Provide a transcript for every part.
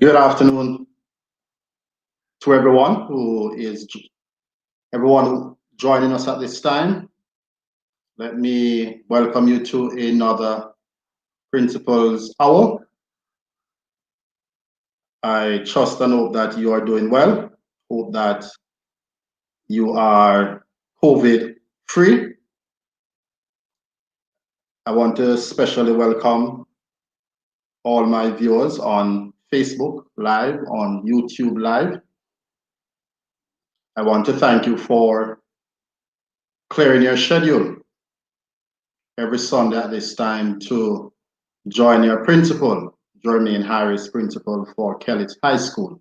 Good afternoon to everyone joining us at this time. Let me welcome you to another Principals Hour. I trust and hope that you are doing well. Hope that you are COVID free. I want to especially welcome all my viewers on Facebook Live, on YouTube Live. I want to thank you for clearing your schedule every Sunday at this time to join your principal, Jermaine Harris, principal for Kellis High School.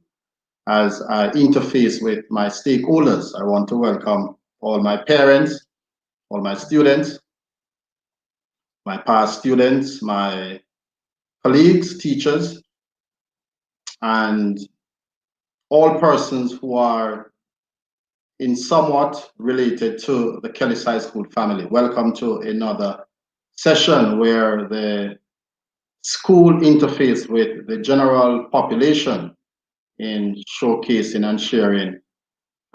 As I interface with my stakeholders, I want to welcome all my parents, all my students, my past students, my colleagues, teachers, and all persons who are in somewhat related to the Kellis High School family. Welcome to another session where the school interface with the general population in showcasing and sharing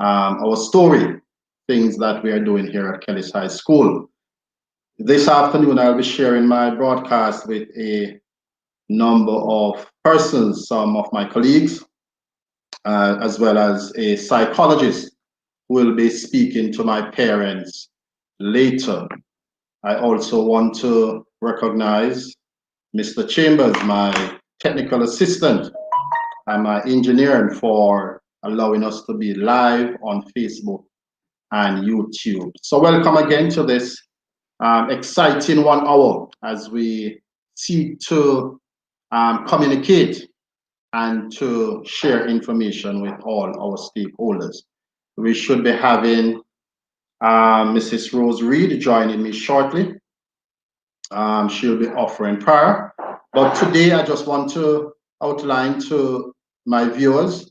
our story, things that we are doing here at Kellis High School. This afternoon, I'll be sharing my broadcast with a number of persons, some of my colleagues, as well as a psychologist who will be speaking to my parents later. I also want to recognize Mr. Chambers, my technical assistant, and my engineering for allowing us to be live on Facebook and YouTube. So welcome again to this exciting 1 hour as we seek to communicate and to share information with all our stakeholders. We should be having Mrs. Rose Reed joining me shortly. She'll be offering prayer. But today I just want to outline to my viewers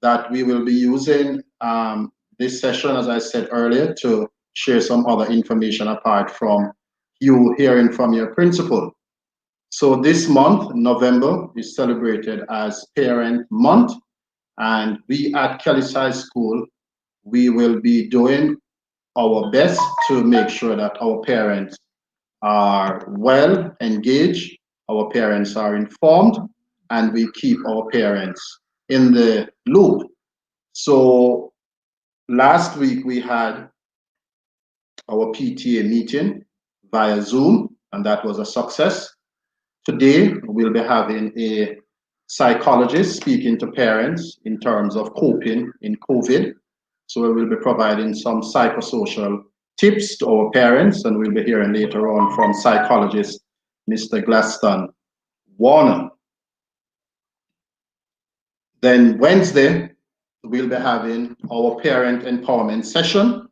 that we will be using this session, as I said earlier, to share some other information apart from you hearing from your principal. So this month, November, is celebrated as Parent Month, and we at Kellis High School, we will be doing our best to make sure that our parents are well engaged, our parents are informed, and we keep our parents in the loop. So last week we had our PTA meeting via Zoom, and that was a success. Today we'll be having a psychologist speaking to parents in terms of coping in COVID. So we will be providing some psychosocial tips to our parents, and we'll be hearing later on from psychologist Mr. Gladstone Warner. Then Wednesday, we'll be having our parent empowerment session,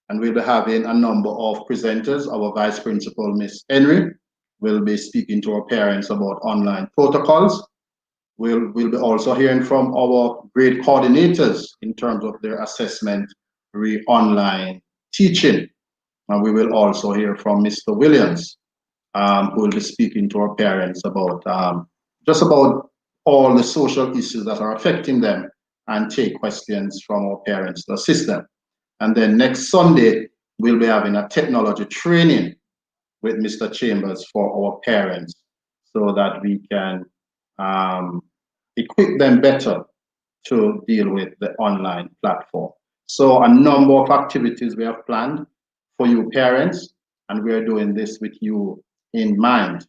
and we'll be having a number of presenters. Our vice principal, Miss Henry, will be speaking to our parents about online protocols. We'll be also hearing from our grade coordinators in terms of their assessment online teaching. And we will also hear from Mr. Williams, who will be speaking to our parents about just about all the social issues that are affecting them and take questions from our parents to assist them. And then next Sunday, we'll be having a technology training with Mr. Chambers for our parents so that we can equip them better to deal with the online platform. So a number of activities we have planned for you parents, and we are doing this with you in mind.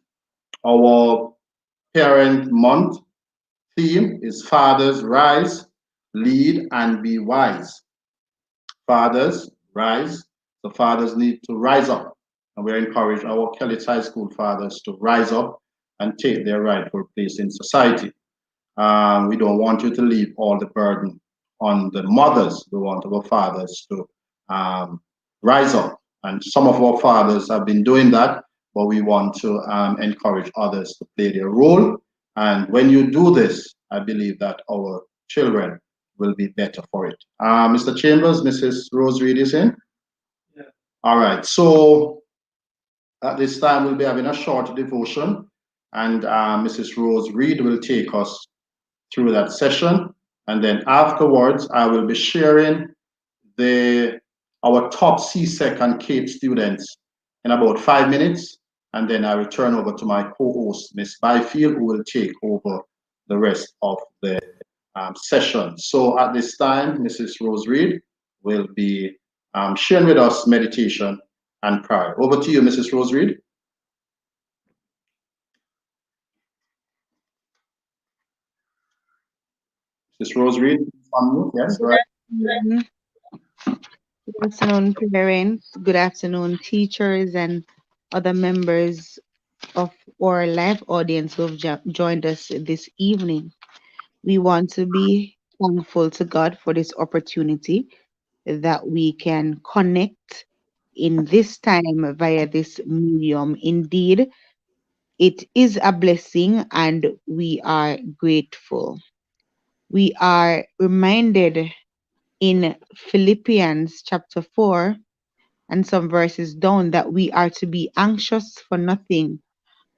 Our Parent Month theme is Fathers Rise, Lead and Be Wise. Fathers rise, the fathers need to rise up, and we encourage our Kellis High School fathers to rise up and take their rightful place in society. We don't want you to leave all the burden on the mothers. We want our fathers to rise up. And some of our fathers have been doing that, but we want to encourage others to play their role. And when you do this, I believe that our children will be better for it. Mr. Chambers, Mrs. Rose Reed is in? Yeah. All right. So at this time, we'll be having a short devotion, and Mrs. Rose Reed will take us through that session. And then afterwards, I will be sharing our top CSEC and CAPE students in about 5 minutes. And then I will turn over to my co-host, Ms. Byfield, who will take over the rest of the session. So at this time, Mrs. Rose Reed will be sharing with us meditation and prayer. Over to you, Mrs. Rose Reed. Mrs. Rose Reed, yes, right. Good afternoon, parents. Good afternoon, teachers, and other members of our live audience who have joined us this evening. We want to be thankful to God for this opportunity that we can connect in this time via this medium. Indeed, it is a blessing and we are grateful. We are reminded in Philippians chapter 4 and some verses down that we are to be anxious for nothing,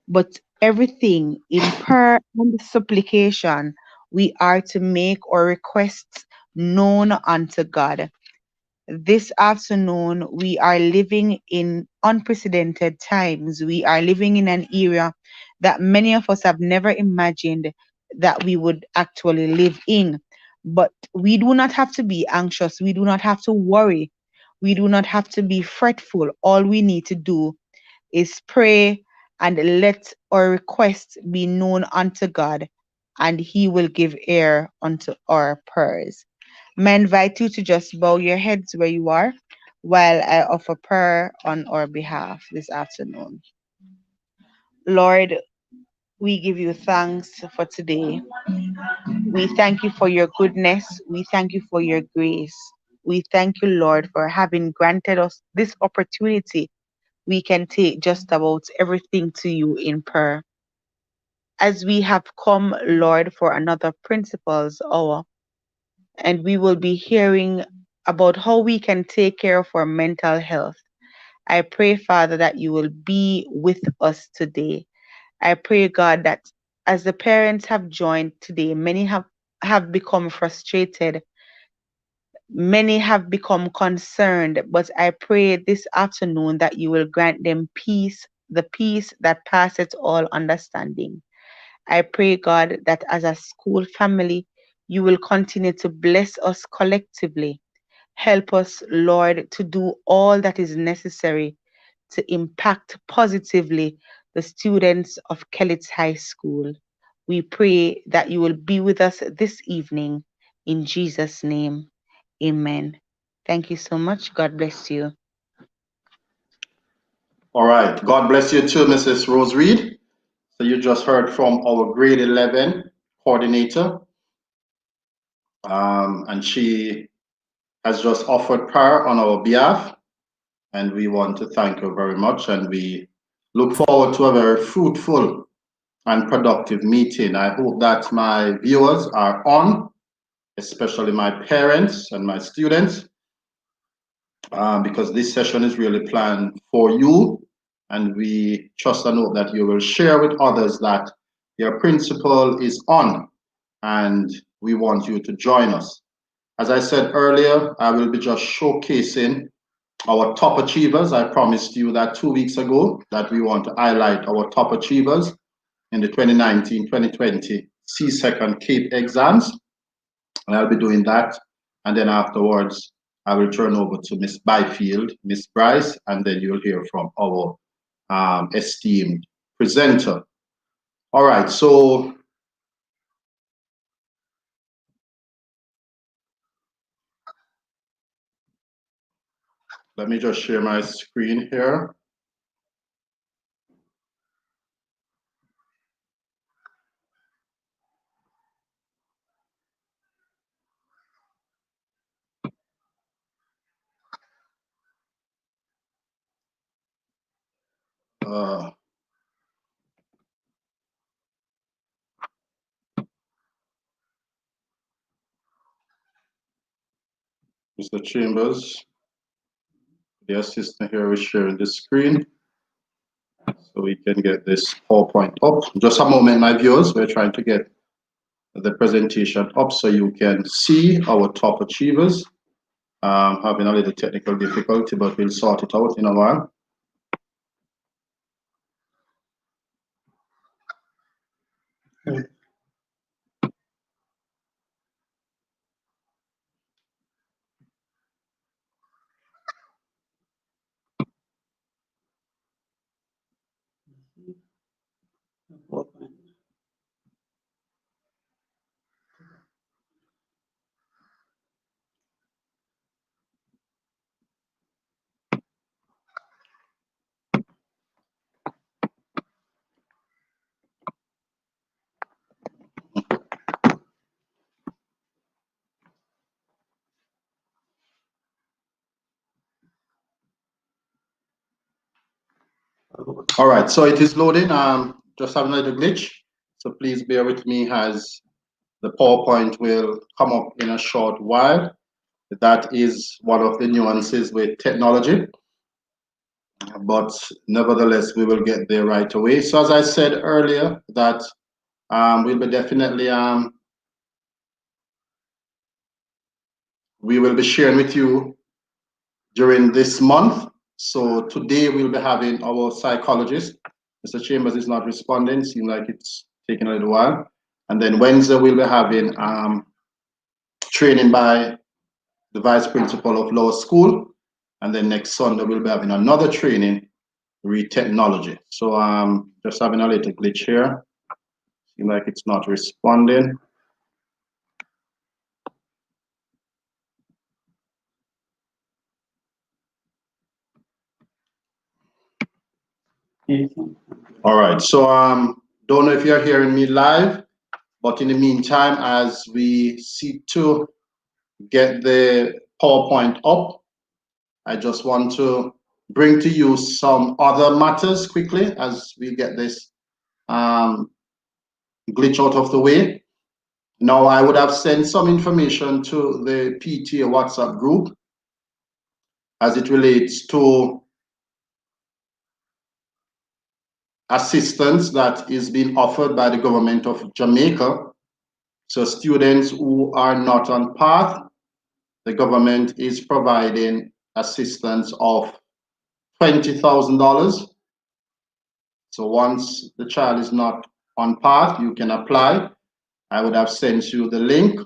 but everything in prayer and supplication, we are to make our requests known unto God. This afternoon, we are living in unprecedented times. We are living in an era that many of us have never imagined that we would actually live in. But we do not have to be anxious. We do not have to worry. We do not have to be fretful. All we need to do is pray and let our requests be known unto God, and He will give ear unto our prayers. May I invite you to just bow your heads where you are while I offer prayer on our behalf this afternoon. Lord, we give you thanks for today. We thank you for your goodness. We thank you for your grace. We thank you, Lord, for having granted us this opportunity. We can take just about everything to you in prayer. As we have come, Lord, for another principles hour, and we will be hearing about how we can take care of our mental health. I pray, Father, that you will be with us today. I pray, God, that as the parents have joined today, many have become frustrated, many have become concerned, but I pray this afternoon that you will grant them peace, the peace that passeth all understanding. I pray, God, that as a school family, you will continue to bless us collectively. Help us, Lord, to do all that is necessary to impact positively the students of Kellett High School. We pray that you will be with us this evening. In Jesus' name, amen. Thank you so much. God bless you. All right. God bless you too, Mrs. Rose Reed. So you just heard from our grade 11 coordinator, and she has just offered prayer on our behalf, and we want to thank her very much, and we look forward to a very fruitful and productive meeting. I hope that my viewers are on, especially my parents and my students, because this session is really planned for you, and we trust and hope that you will share with others that your principal is on, and we want you to join us. As I said earlier, I will be just showcasing our top achievers. I promised you that 2 weeks ago that we want to highlight our top achievers in the 2019-2020 CSEC and CAPE exams. And I'll be doing that. And then afterwards, I will turn over to Miss Byfield, Miss Bryce, and then you'll hear from our esteemed presenter. All right, so let me just share my screen here. Uh, Mr. Chambers, the assistant here is sharing the screen so we can get this PowerPoint up. Just a moment, my viewers, we're trying to get the presentation up so you can see our top achievers. Having a little technical difficulty, but we'll sort it out in a while. All right, so it is loading. Just having a little glitch, so please bear with me as the PowerPoint will come up in a short while. That is one of the nuances with technology, but nevertheless, we will get there right away. So as I said earlier, that we'll be definitely we will be sharing with you during this month. So today we'll be having our psychologist. Mr. Chambers is not responding. Seems like it's taking a little while. And then Wednesday we'll be having training by the vice principal of Lower School. And then next Sunday we'll be having another training, re-technology. So just having a little glitch here. Seems like it's not responding. All right, so don't know if you're hearing me live, but in the meantime, as we seek to get the PowerPoint up, I just want to bring to you some other matters quickly as we get this glitch out of the way. Now, I would have sent some information to the PTA WhatsApp group as it relates to assistance that is being offered by the government of Jamaica. So students who are not on path, the government is providing assistance of $20,000. So once the child is not on path, you can apply. I would have sent you the link.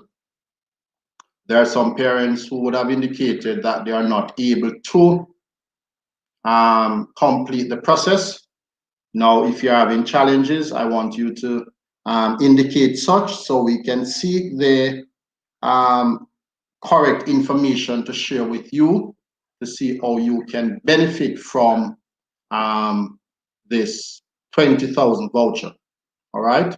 There are some parents who would have indicated that they are not able to complete the process. Now, if you're having challenges, I want you to indicate such so we can see the correct information to share with you to see how you can benefit from this 20,000 voucher. All right.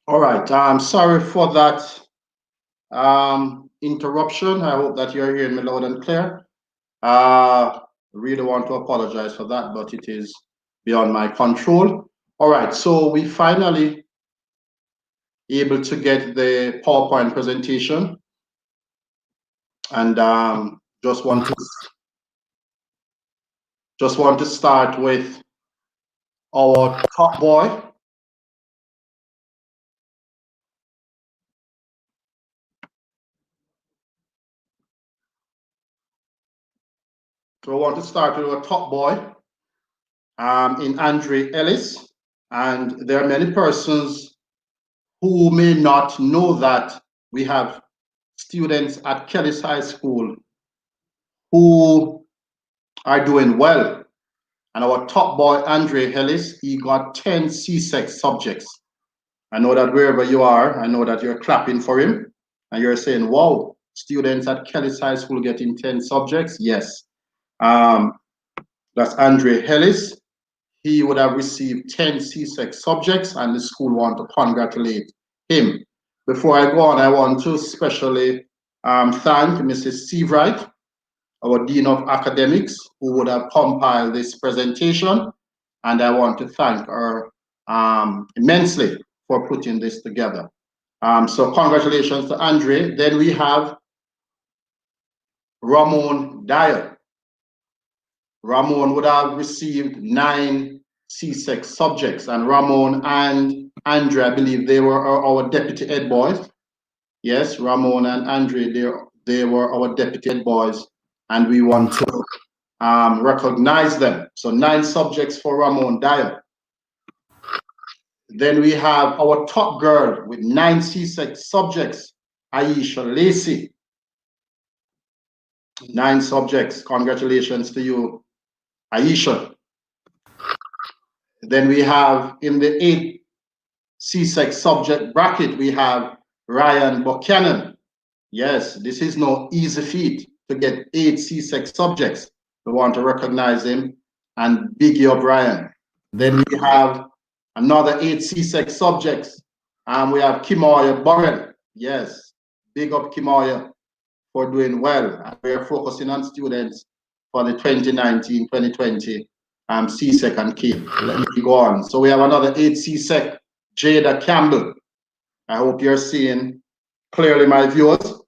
All right. I'm sorry for that interruption. I hope that you're hearing me loud and clear. Really want to apologize for that, but it is beyond my control. All right, so we finally able to get the PowerPoint presentation, and just want to start with our top boy. So I want to start with our top boy in Andre Ellis, and there are many persons who may not know that we have students at Kellis High School who are doing well. And our top boy, Andre Ellis, he got 10 CSEC subjects. I know that wherever you are, I know that you're clapping for him and you're saying, wow, students at Kellis High School getting 10 subjects? Yes. That's Andre Ellis. He would have received 10 CSEC subjects, and the school want to congratulate him. Before I go on, I want to especially thank Mrs. Seawright, our Dean of Academics, who would have compiled this presentation, and I want to thank her immensely for putting this together. So congratulations to Andre. Then we have Ramon Dyer. Ramon would have received 9 CSEC subjects, and Ramon and Andre, I believe they were our deputy head boys. Yes, Ramon and Andre, they were our deputy head boys, and we want to recognize them. So 9 subjects for Ramon Dyer. Then we have our top girl with 9 CSEC subjects, Aisha Lacey. 9 subjects. Congratulations to you, Aisha. Then we have in the 8 CSEC subject bracket, we have Ryan Buchanan. Yes, this is no easy feat to get 8 CSEC subjects. We want to recognize him and big you up, Ryan. Then we have another 8 CSEC subjects, and we have Kimoya Burrell. Yes, big up Kimoya for doing well. And we are focusing on students for the 2019-2020 CSEC and K. Let me go on. So we have another 8 CSEC, Jada Campbell. I hope you're seeing clearly, my viewers,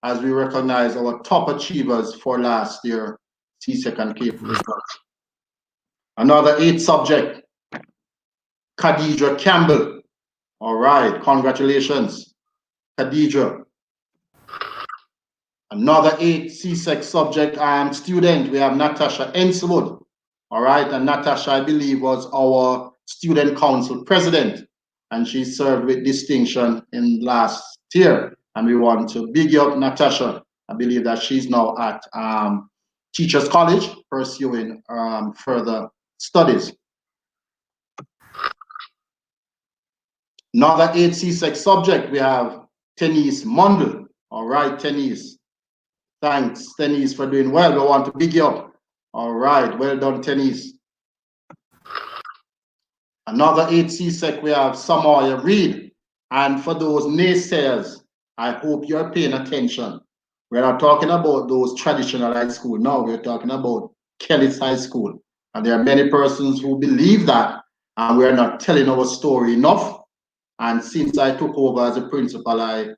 as we recognize our top achievers for last year CSEC and K results. Another 8 subject, Khadija Campbell. All right, congratulations, Khadija. Another 8 CSEC subject student, we have Natasha Enswood. All right, and Natasha, I believe, was our student council president, and she served with distinction in last year. And we want to big you up, Natasha. I believe that she's now at Teachers College pursuing further studies. Another 8 CSEC subject, we have Tenise Mundle. All right, Tenise. Thanks, Tenise, for doing well. We want to big you up. All right, well done, Tenise. Another 8 CSEC, we have Samoya Reed. And for those naysayers, I hope you're paying attention. We're not talking about those traditional high school. No, we're talking about Kellis High School. And there are many persons who believe that, and we're not telling our story enough. And since I took over as a principal, I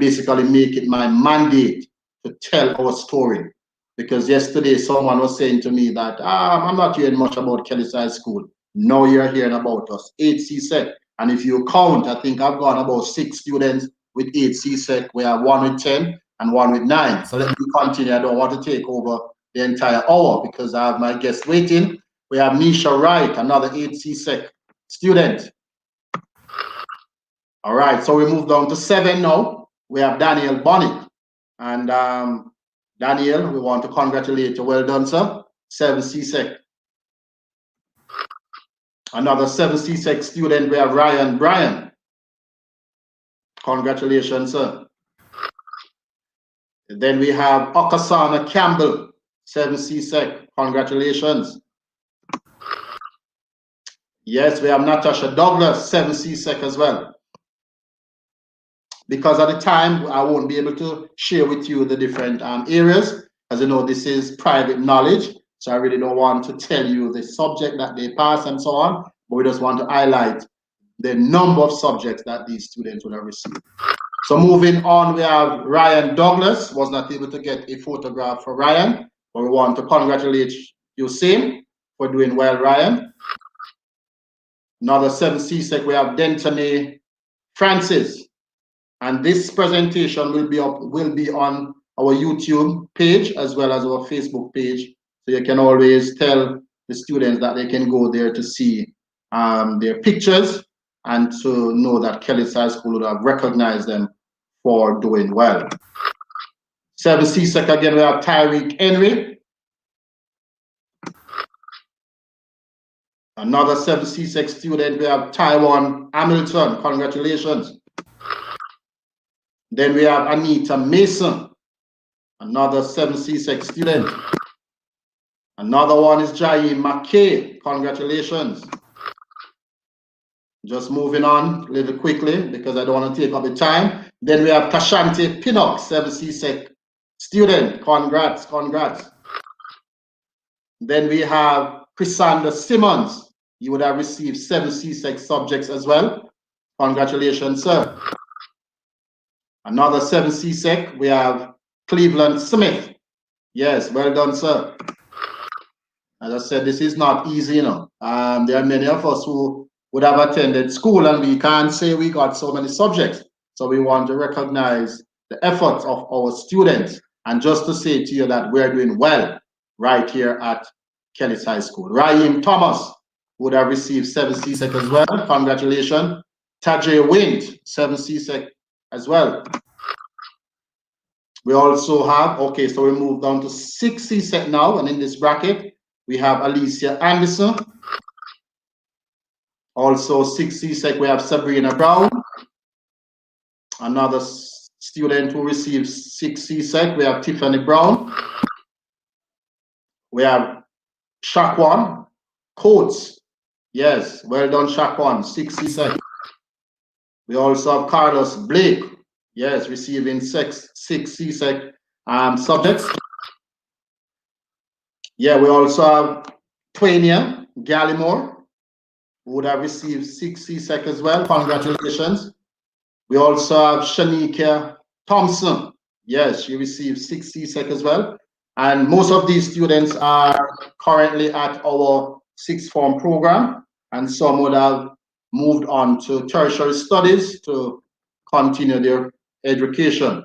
basically make it my mandate to tell our story. Because yesterday someone was saying to me that I'm not hearing much about Kellis High School. Now you're hearing about us. 8 CSEC. And if you count, I think I've gone about 6 students with 8 CSEC. We have 1 with 10 and 1 with 9. So let me continue. I don't want to take over the entire hour because I have my guest waiting. We have Nisha Wright, another 8 CSEC student. All right, so we move down to 7 now. We have Daniel Bonnet. And Daniel, we want to congratulate you. Well done, sir. 7 CSEC. Another 7 CSEC student, we have Ryan Bryan. Congratulations, sir. And then we have Okasana Campbell, 7 CSEC. Congratulations. Yes, we have Natasha Douglas, 7 CSEC as well. Because at the time, I won't be able to share with you the different areas. As you know, this is private knowledge, so I really don't want to tell you the subject that they pass and so on, but we just want to highlight the number of subjects that these students would have received. So moving on, we have Ryan Douglas. Was not able to get a photograph for Ryan, but we want to congratulate you, Sam, for doing well, Ryan. Another 7C-Sec, we have Dentony Francis. And this presentation will be on our YouTube page as well as our Facebook page. So you can always tell the students that they can go there to see their pictures and to know that Kelly's High School would have recognized them for doing well. 7C-Sec again, we have Tyreek Henry. Another 7C-Sec student, we have Taiwan Hamilton. Congratulations. Then we have Anita Mason, another 7C-Sec student. Another one is Jai McKay. Congratulations. Just moving on a little quickly because I don't want to take up the time. Then we have Tashanti Pinnock, 7C-Sec student. Congrats, congrats. Then we have Chrisander Simmons. You would have received 7C-Sec subjects as well. Congratulations, sir. Another 7C-Sec, we have Cleveland Smith. Yes, well done, sir. As I said, this is not easy, you know. There are many of us who would have attended school and we can't say we got so many subjects. So we want to recognize the efforts of our students and just to say to you that we're doing well right here at Kelly's High School. Raheem Thomas would have received 7C-Sec as well. Congratulations. Tajay Wind, 7C-Sec as well. We also have, okay, so we move down to 6C-Sec now, and in this bracket, we have Alicia Anderson. Also 6C-Sec, we have Sabrina Brown. Another student who receives 6C-Sec, we have Tiffany Brown. We have Shaquan Coates. Yes, well done, Shaquan, 6C-Sec. We also have Carlos Blake. Yes, receiving 6C-Sec subjects. Yeah, we also have Twania Gallimore, who would have received 6C-Sec as well. Congratulations. We also have Shanika Thompson. Yes, she received 6C-Sec as well. And most of these students are currently at our sixth form program, and some would have moved on to tertiary studies to continue their education.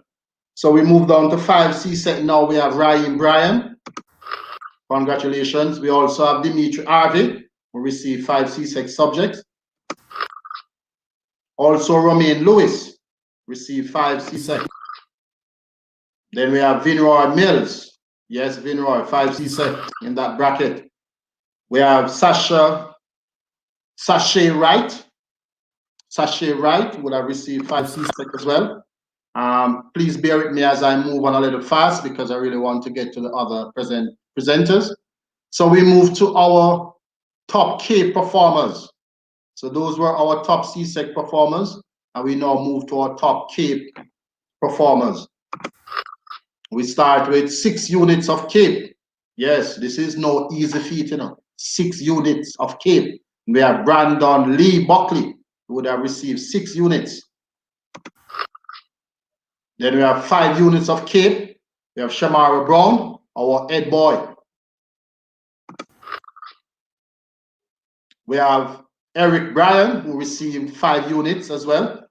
So we moved on to 5C-Sec now. We have Ryan Bryan. Congratulations. We also have Dimitri Harvey, who received 5C-Sec subjects. Also Romaine Lewis received 5C-Sec. Then we have Vinroy Mills. Yes, Vinroy, 5C-Sec in that bracket. We have Sasha Wright. Sasha Wright would have received 5C-Sec as well. Please bear with me as I move on a little fast because I really want to get to the other presenters. So we move to our top K performers. So those were our top C-Sec performers, and we now move to our top K performers. We start with 6 units of CAPE. Yes, this is no easy feat, you know. 6 units of CAPE. We have Brandon Lee Buckley, who would have received 6 units. Then we have 5 units of CAPE. We have Shamara Brown, our head boy. We have Eric Bryan, who received 5 units as well.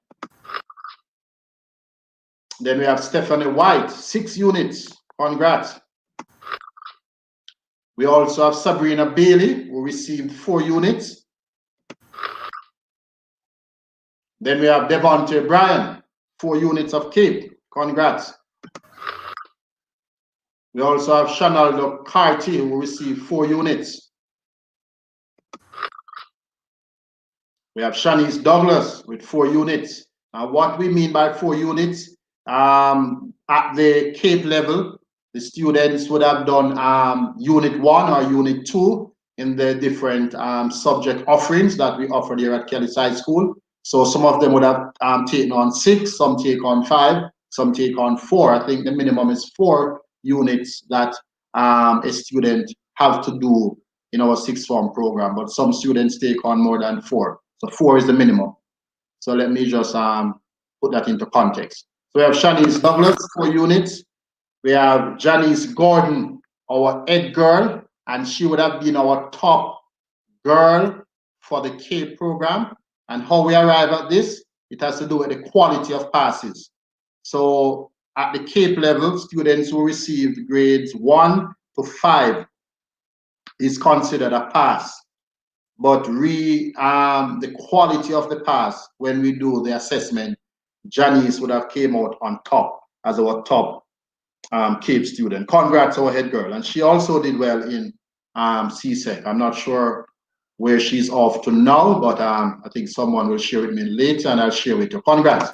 Then we have Stephanie White, 6 units. Congrats. We also have Sabrina Bailey, who received 4 units. Then we have Devontae Bryan, 4 units of CAPE. Congrats. We also have Shanaldo Carty, who received 4 units. We have Shanice Douglas with 4 units. What we mean by 4 units, at the CAPE level, the students would have done Unit 1 or Unit 2 in the different subject offerings that we offer here at Kelly's High School. So some of them would have taken on 6, some take on 5, some take on 4. I think the minimum is 4 units that a student have to do in our sixth form program, but some students take on more than 4. So 4 is the minimum. So let me just put that into context. So we have Shanice Douglas, 4 units. We have Janice Gordon, our head girl, and she would have been our top girl for the CAPE program. And how we arrive at this, it has to do with the quality of passes. So at the CAPE level, students who received grades 1 to 5 is considered a pass. But the quality of the pass, when we do the assessment, Janice would have came out on top as our top CAPE student. Congrats, our head girl. And she also did well in CSEC. I'm not sure where she's off to now, but I think someone will share with me later and I'll share with you. Congrats.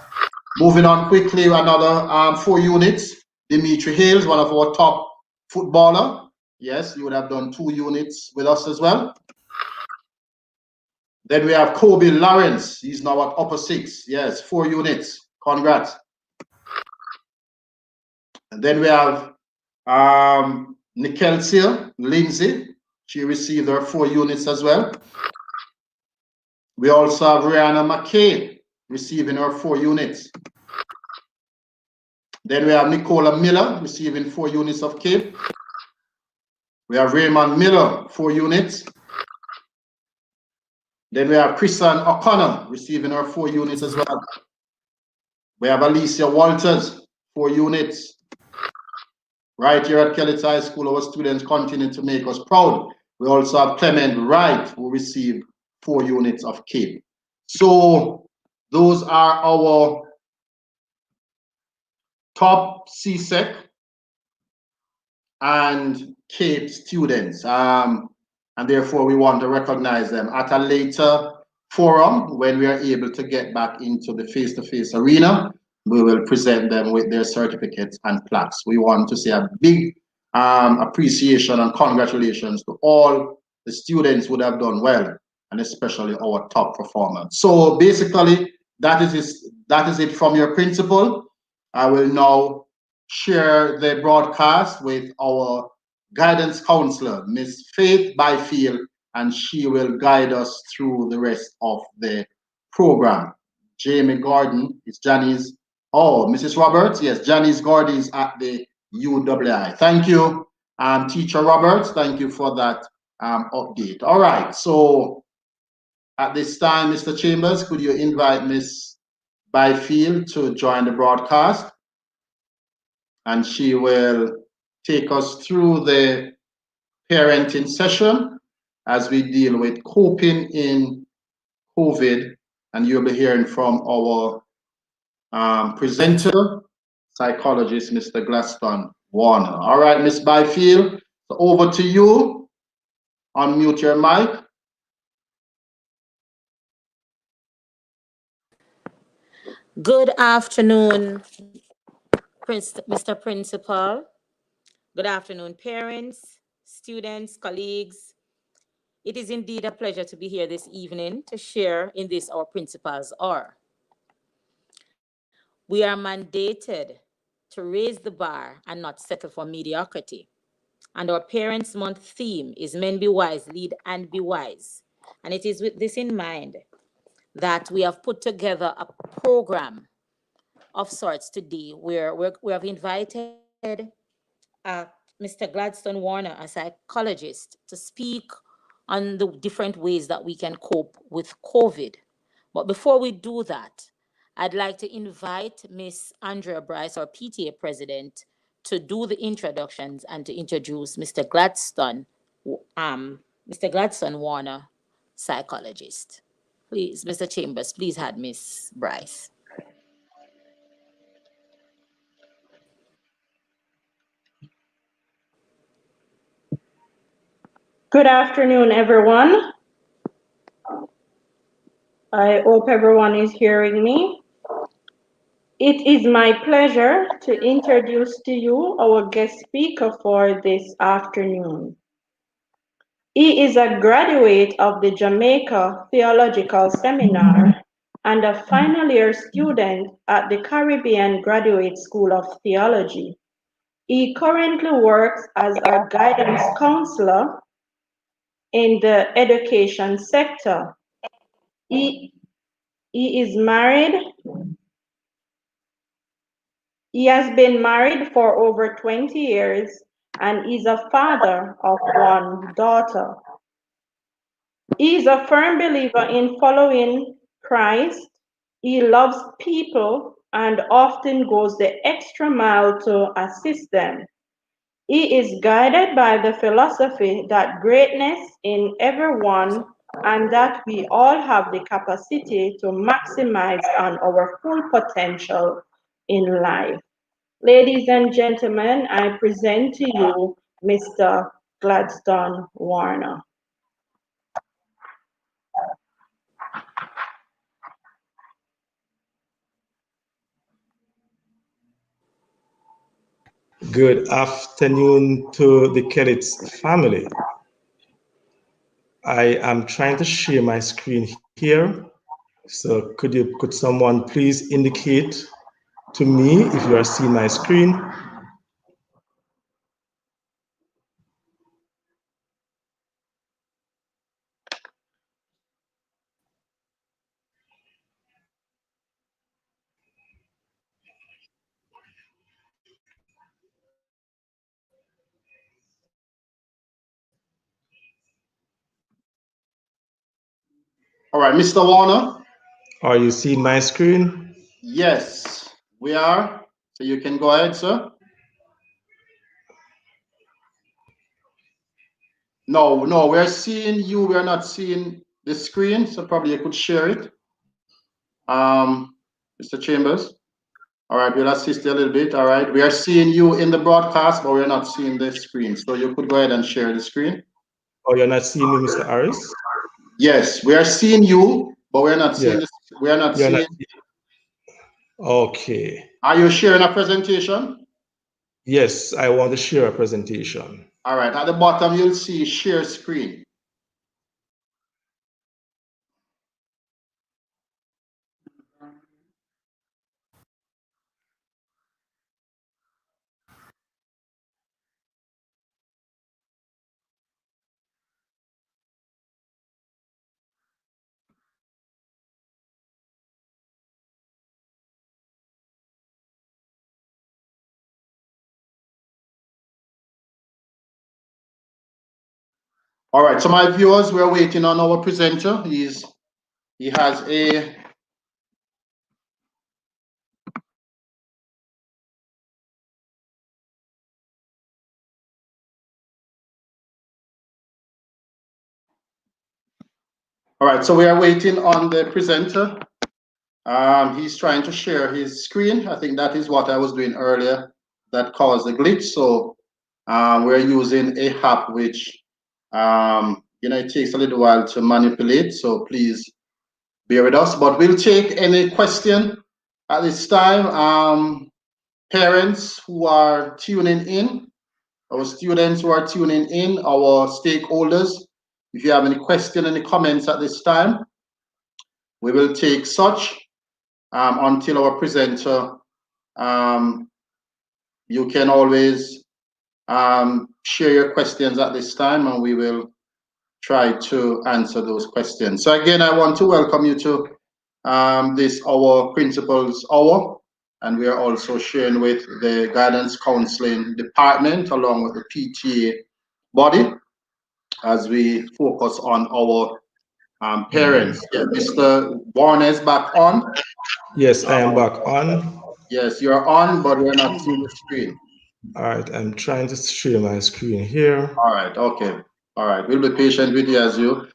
Moving on quickly, another 4 units. Dimitri Hales, one of our top footballer. Yes, you would have done 2 units with us as well. Then we have Kobe Lawrence. He's now at upper 6. Yes, 4 units. Congrats. And then we have Nikelsia Lindsay. She received her 4 units as well. We also have Rihanna McKay receiving her 4 units. Then we have Nicola Miller receiving 4 units of CAPE. We have Raymond Miller, 4 units. Then we have Christian O'Connor receiving her 4 units as well. We have Alicia Walters, 4 units. Right here at Kellett High School, our students continue to make us proud. We also have Clement Wright, who received 4 units of CAPE. So those are our top CSEC and CAPE students. And therefore, we want to recognize them at a later forum when we are able to get back into the face-to-face arena. We will present them with their certificates and plaques. We want to say a big appreciation and congratulations to all the students who have done well, and especially our top performers. So basically, that is it from your principal. I will now share the broadcast with our guidance counselor, Miss Faith Byfield, and she will guide us through the rest of the program. Jamie Gordon is Janice. Oh, Mrs. Roberts, yes, Janice Gordon is at the UWI. Thank you, Teacher Roberts. Thank you for that update. All right, so at this time, Mr. Chambers, could you invite Miss Byfield to join the broadcast? And she will take us through the parenting session as we deal with coping in COVID. And you'll be hearing from our presenter, psychologist, Mr. Gladstone Warner. All right, Miss Byfield, so over to you. Unmute your mic. Good afternoon, Mr. Principal. Good afternoon, parents, students, colleagues. It is indeed a pleasure to be here this evening to share in this our principal's hour. We are mandated to raise the bar and not settle for mediocrity. And our Parents Month theme is Men Be Wise, Lead and Be Wise. And it is with this in mind that we have put together a program of sorts today where we have invited Mr. Gladstone Warner, a psychologist, to speak on the different ways that we can cope with COVID. But before we do that, I'd like to invite Miss Andrea Bryce, our PTA president, to do the introductions and to introduce Mr. Gladstone Warner, psychologist. Please, Mr. Chambers, please add Miss Bryce. Good afternoon, everyone. I hope everyone is hearing me. It is my pleasure to introduce to you our guest speaker for this afternoon. He is a graduate of the Jamaica Theological Seminar and a final year student at the Caribbean Graduate School of Theology. He currently works as a guidance counselor in the education sector. He, he is married. He has been married for over 20 years and is a father of one daughter. He is a firm believer in following Christ. He loves people and often goes the extra mile to assist them. He is guided by the philosophy that greatness in everyone and that we all have the capacity to maximize on our full potential in life. Ladies and gentlemen, I present to you Mr. Gladstone Warner. Good afternoon to the Kellits family. I am trying to share my screen here. So could someone please indicate to me if you are seeing my screen? All right, Mr. Warner. Are you seeing my screen? Yes, we are. So you can go ahead, sir. No, we're seeing you. We're not seeing the screen. So probably you could share it. Mr. Chambers. All right, we'll assist you a little bit. All right, we are seeing you in the broadcast, but we're not seeing the screen. So you could go ahead and share the screen. Oh, you're not seeing me, Mr. Harris? Yes, we are seeing you, but we're not seeing Yeah. this. We are not You're seeing. not. Okay. Are you sharing a presentation? Yes, I want to share a presentation. All right, at the bottom you'll see share screen. All right, so my viewers, we're waiting on our presenter. He has a all right, so we are waiting on the presenter. He's trying to share his screen. I think that is what I was doing earlier that caused the glitch. So we're using a app which it takes a little while to manipulate. So please bear with us. But we'll take any question at this time. Parents who are tuning in, our students who are tuning in, our stakeholders, if you have any question, any comments at this time, we will take such until our presenter. You can always share your questions at this time and we will try to answer those questions. So again, I want to welcome you to this our principals hour, and we are also sharing with the guidance counseling department along with the PTA body as we focus on our parents. Yeah, Mr. Warner is back on. Yes, I am back on. Yes, you're on, but we're not seeing the screen. All right, I'm trying to share my screen here. All right, okay. All right, we'll be patient with you as you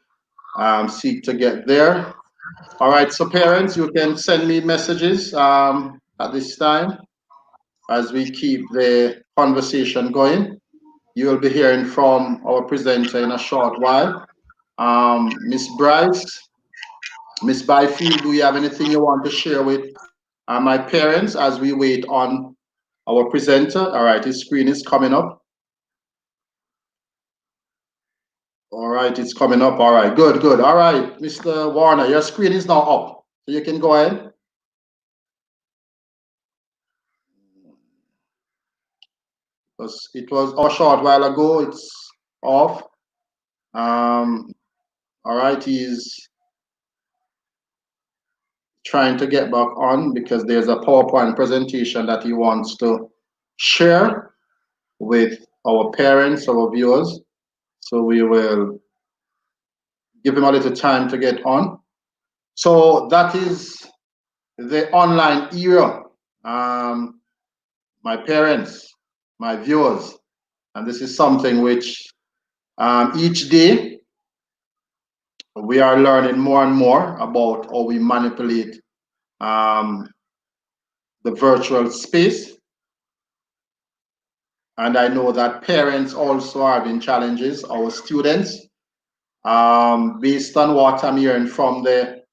seek to get there. All right, so parents, you can send me messages at this time as we keep the conversation going. You will be hearing from our presenter in a short while. Miss Bryce, Miss Byfield, do you have anything you want to share with my parents as we wait on our presenter? All right, his screen is coming up. All right, it's coming up. All right, good, good. All right, Mr. Warner, your screen is now up. So you can go ahead. because it was a short while ago. It's off. All right, he's trying to get back on because there's a PowerPoint presentation that he wants to share with our parents, our viewers. So we will give him a little time to get on. So that is the online era. My parents, my viewers, and this is something which each day we are learning more and more about how we manipulate um, the virtual space. And I know that parents also are having challenges, our students, based on what I'm hearing from the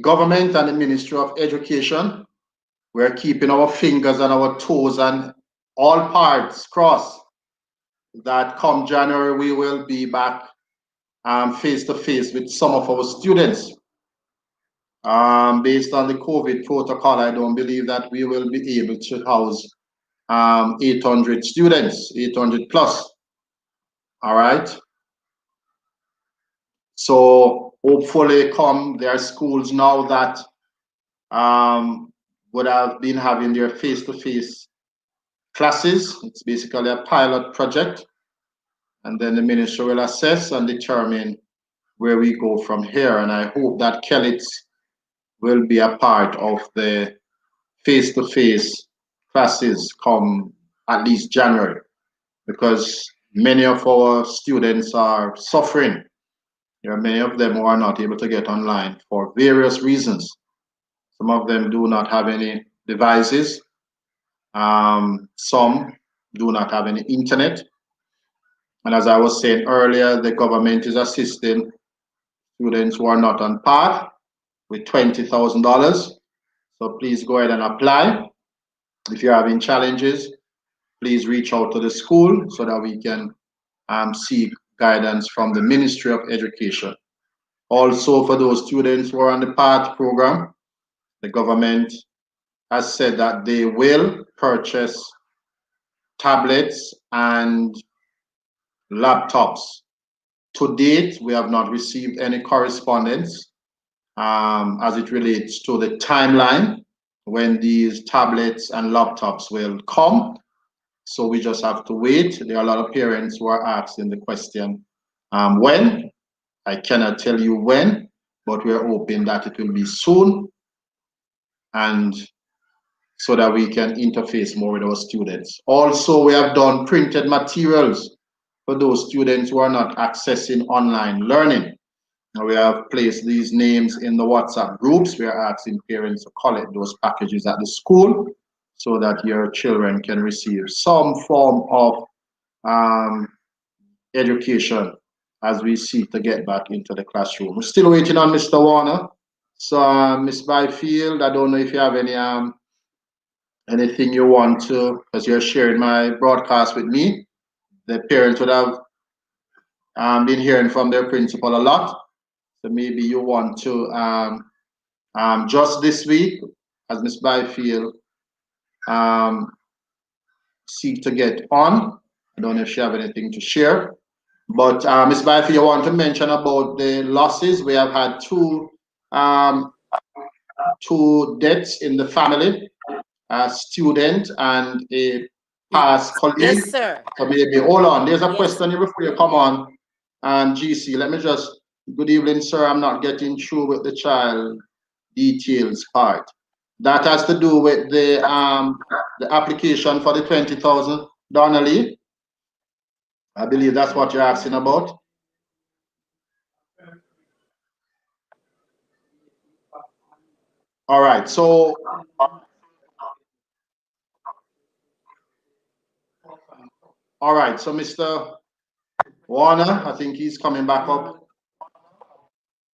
government and the Ministry of Education. We're keeping our fingers and our toes and all parts crossed that come January we will be back face to face with some of our students. Based on the COVID protocol, I don't believe that we will be able to house 800 students, 800 plus. All right. So hopefully come there are schools now that would have been having their face-to-face classes. It's basically a pilot project. And then the ministry will assess and determine where we go from here. And I hope that Kellits will be a part of the face-to-face classes come at least January, because many of our students are suffering. There are many of them who are not able to get online for various reasons. Some of them do not have any devices. Some do not have any internet. And as I was saying earlier, the government is assisting students who are not on path with $20,000. So please go ahead and apply. If you're having challenges, please reach out to the school so that we can seek guidance from the Ministry of Education. Also, for those students who are on the PATH program, the government has said that they will purchase tablets and laptops. To date, we have not received any correspondence as it relates to the timeline when these tablets and laptops will come. So we just have to wait. There are a lot of parents who are asking the question, when? I cannot tell you when, but we're hoping that it will be soon, and so that we can interface more with our students. Also, we have done printed materials for those students who are not accessing online learning. We have placed these names in the WhatsApp groups. We are asking parents to collect those packages at the school so that your children can receive some form of education as we seek to get back into the classroom. We're still waiting on Mr. Warner. So, Ms. Byfield, I don't know if you have any anything you want to, because you're sharing my broadcast with me. The parents would have been hearing from their principal a lot. So maybe you want to just this week, as Ms. Byfield seek to get on. I don't know if she have anything to share. But Ms. Byfield, you want to mention about the losses. We have had two deaths in the family, a student and a past colleague. Yes, sir. So maybe, hold on, there's a Yes. question here before you come on. GC, let me just, good evening, sir. I'm not getting through with the child details part. That has to do with the application for the 20,000, Donnelly. I believe that's what you're asking about. All right, so all right, so Mr. Warner, I think he's coming back up.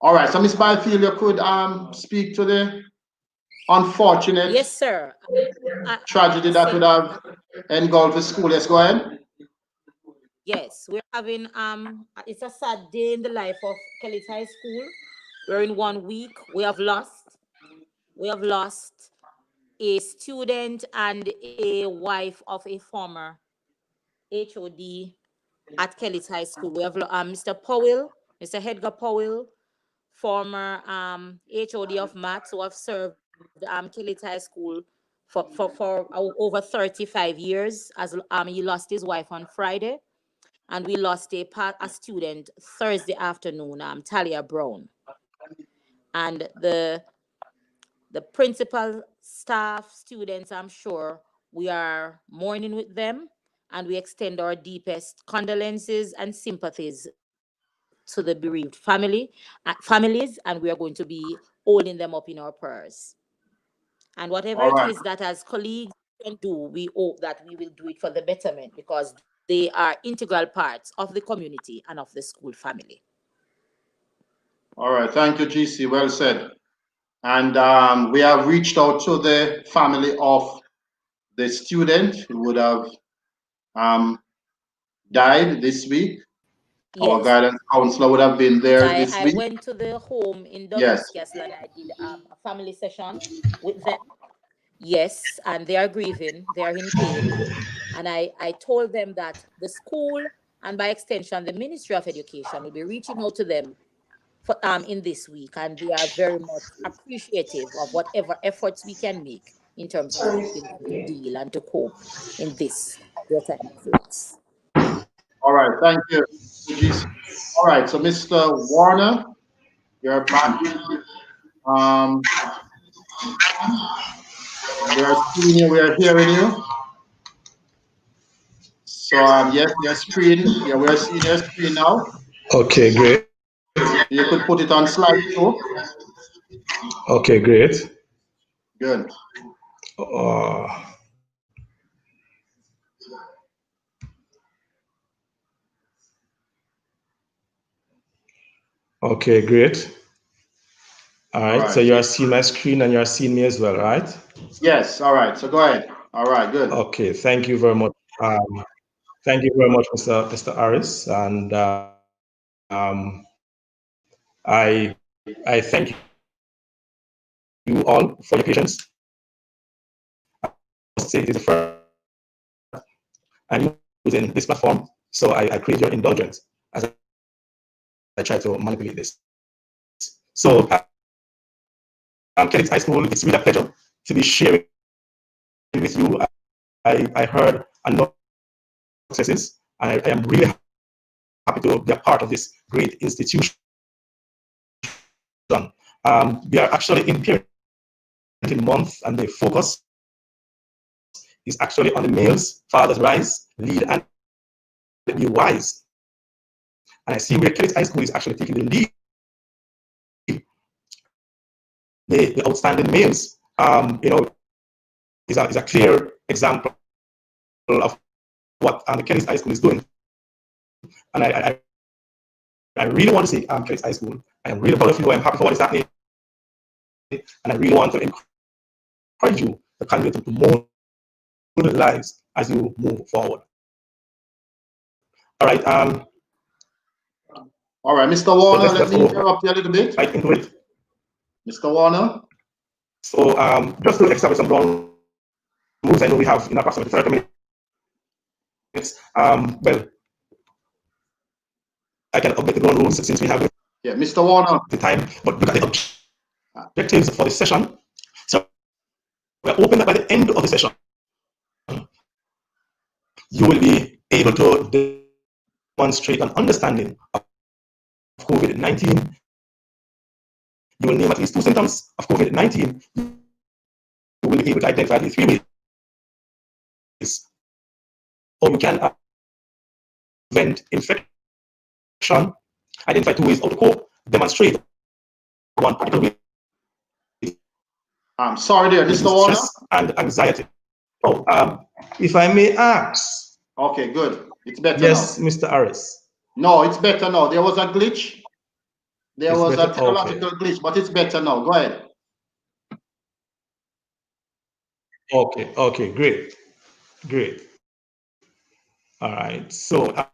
All right, so Ms. Byfield, you could speak to the unfortunate Yes, sir. tragedy that would have engulfed the school. Yes, go ahead. Yes, we're having it's a sad day in the life of Kelly's High School. We're in 1 week. We have lost a student and a wife of a former HOD at Kelly's High School. We have Mr. Powell, Mr. Edgar Powell, former HOD of maths who have served Kelly's High School for over 35 years. As he lost his wife on Friday, and we lost a student Thursday afternoon, Talia Brown. And the principal, staff, students, I'm sure we are mourning with them, and we extend our deepest condolences and sympathies to the bereaved families, and we are going to be holding them up in our prayers. And whatever All it right. is that as colleagues can do, we hope that we will do it for the betterment, because they are integral parts of the community and of the school family. All right. Thank you, GC. Well said. And we have reached out to the family of the student who would have died this week. Our Yes, guidance counselor would have been there I this I week. went to the home in Yes. Douglas Castle, and I did a family session with them. Yes, and they are grieving, they are in pain. And I told them that the school, and by extension, the Ministry of Education, will be reaching out to them in this week. And they are very much appreciative of whatever efforts we can make in terms of helping them to deal and to cope in this, their time of loss. All right. Thank you, GC. All right. So, Mr. Warner, you're back. Um, we are seeing you. We are hearing you. So, yes, your screen. Yeah, we are seeing your screen now. Okay, great. You could put it on slideshow. Okay, great. Good. Uh, okay, great. All All right, so right. you are seeing my screen and you are seeing me as well, right? Yes. All right. So go ahead. All right. Good. Okay, thank you very much. Thank you very much, Mr. Harris, and I thank you all for your patience. I must say it is the first I'm using this platform, so I crave your indulgence as I try to manipulate this. So, Kelly's High School, it's really a pleasure to be sharing with you. I heard a lot of successes, and I am really happy to be a part of this great institution. We are actually in parenting month, and the focus is actually on the males, fathers rise, lead, and be wise. And I see where Kelly's High School is actually taking the lead. The outstanding males, is a clear example of what the Kelly's High School is doing. And I really want to say, Kelly's High School, I am really proud of you. I'm happy for what is happening. And I really want to encourage you to continue to mold the lives as you move forward. All right. All right, Mr. So Warner, let's let just me go interrupt you a little bit. right into it. Mr. Warner. So just to establish some ground rules, I know we have in approximately 30 minutes. Well, I can update the ground rules since we have Yeah, Mr. Warner. the time, but look at the objectives for the session. So we're hoping that by the end of the session, you will be able to demonstrate an understanding of COVID-19. You will name at least 2 symptoms of COVID-19. You will be able to identify the 3 ways how you can prevent infection, identify 2 ways how to cope, demonstrate 1 particular way. I'm sorry there, Mr. Warner. Stress and anxiety. Oh, if I may ask. Okay, good. It's better Yes, now. Mr. Harris. No, it's better now. There was a glitch. There It's was a better? technological glitch, but it's better now. Go ahead. Okay, great. All right. So, if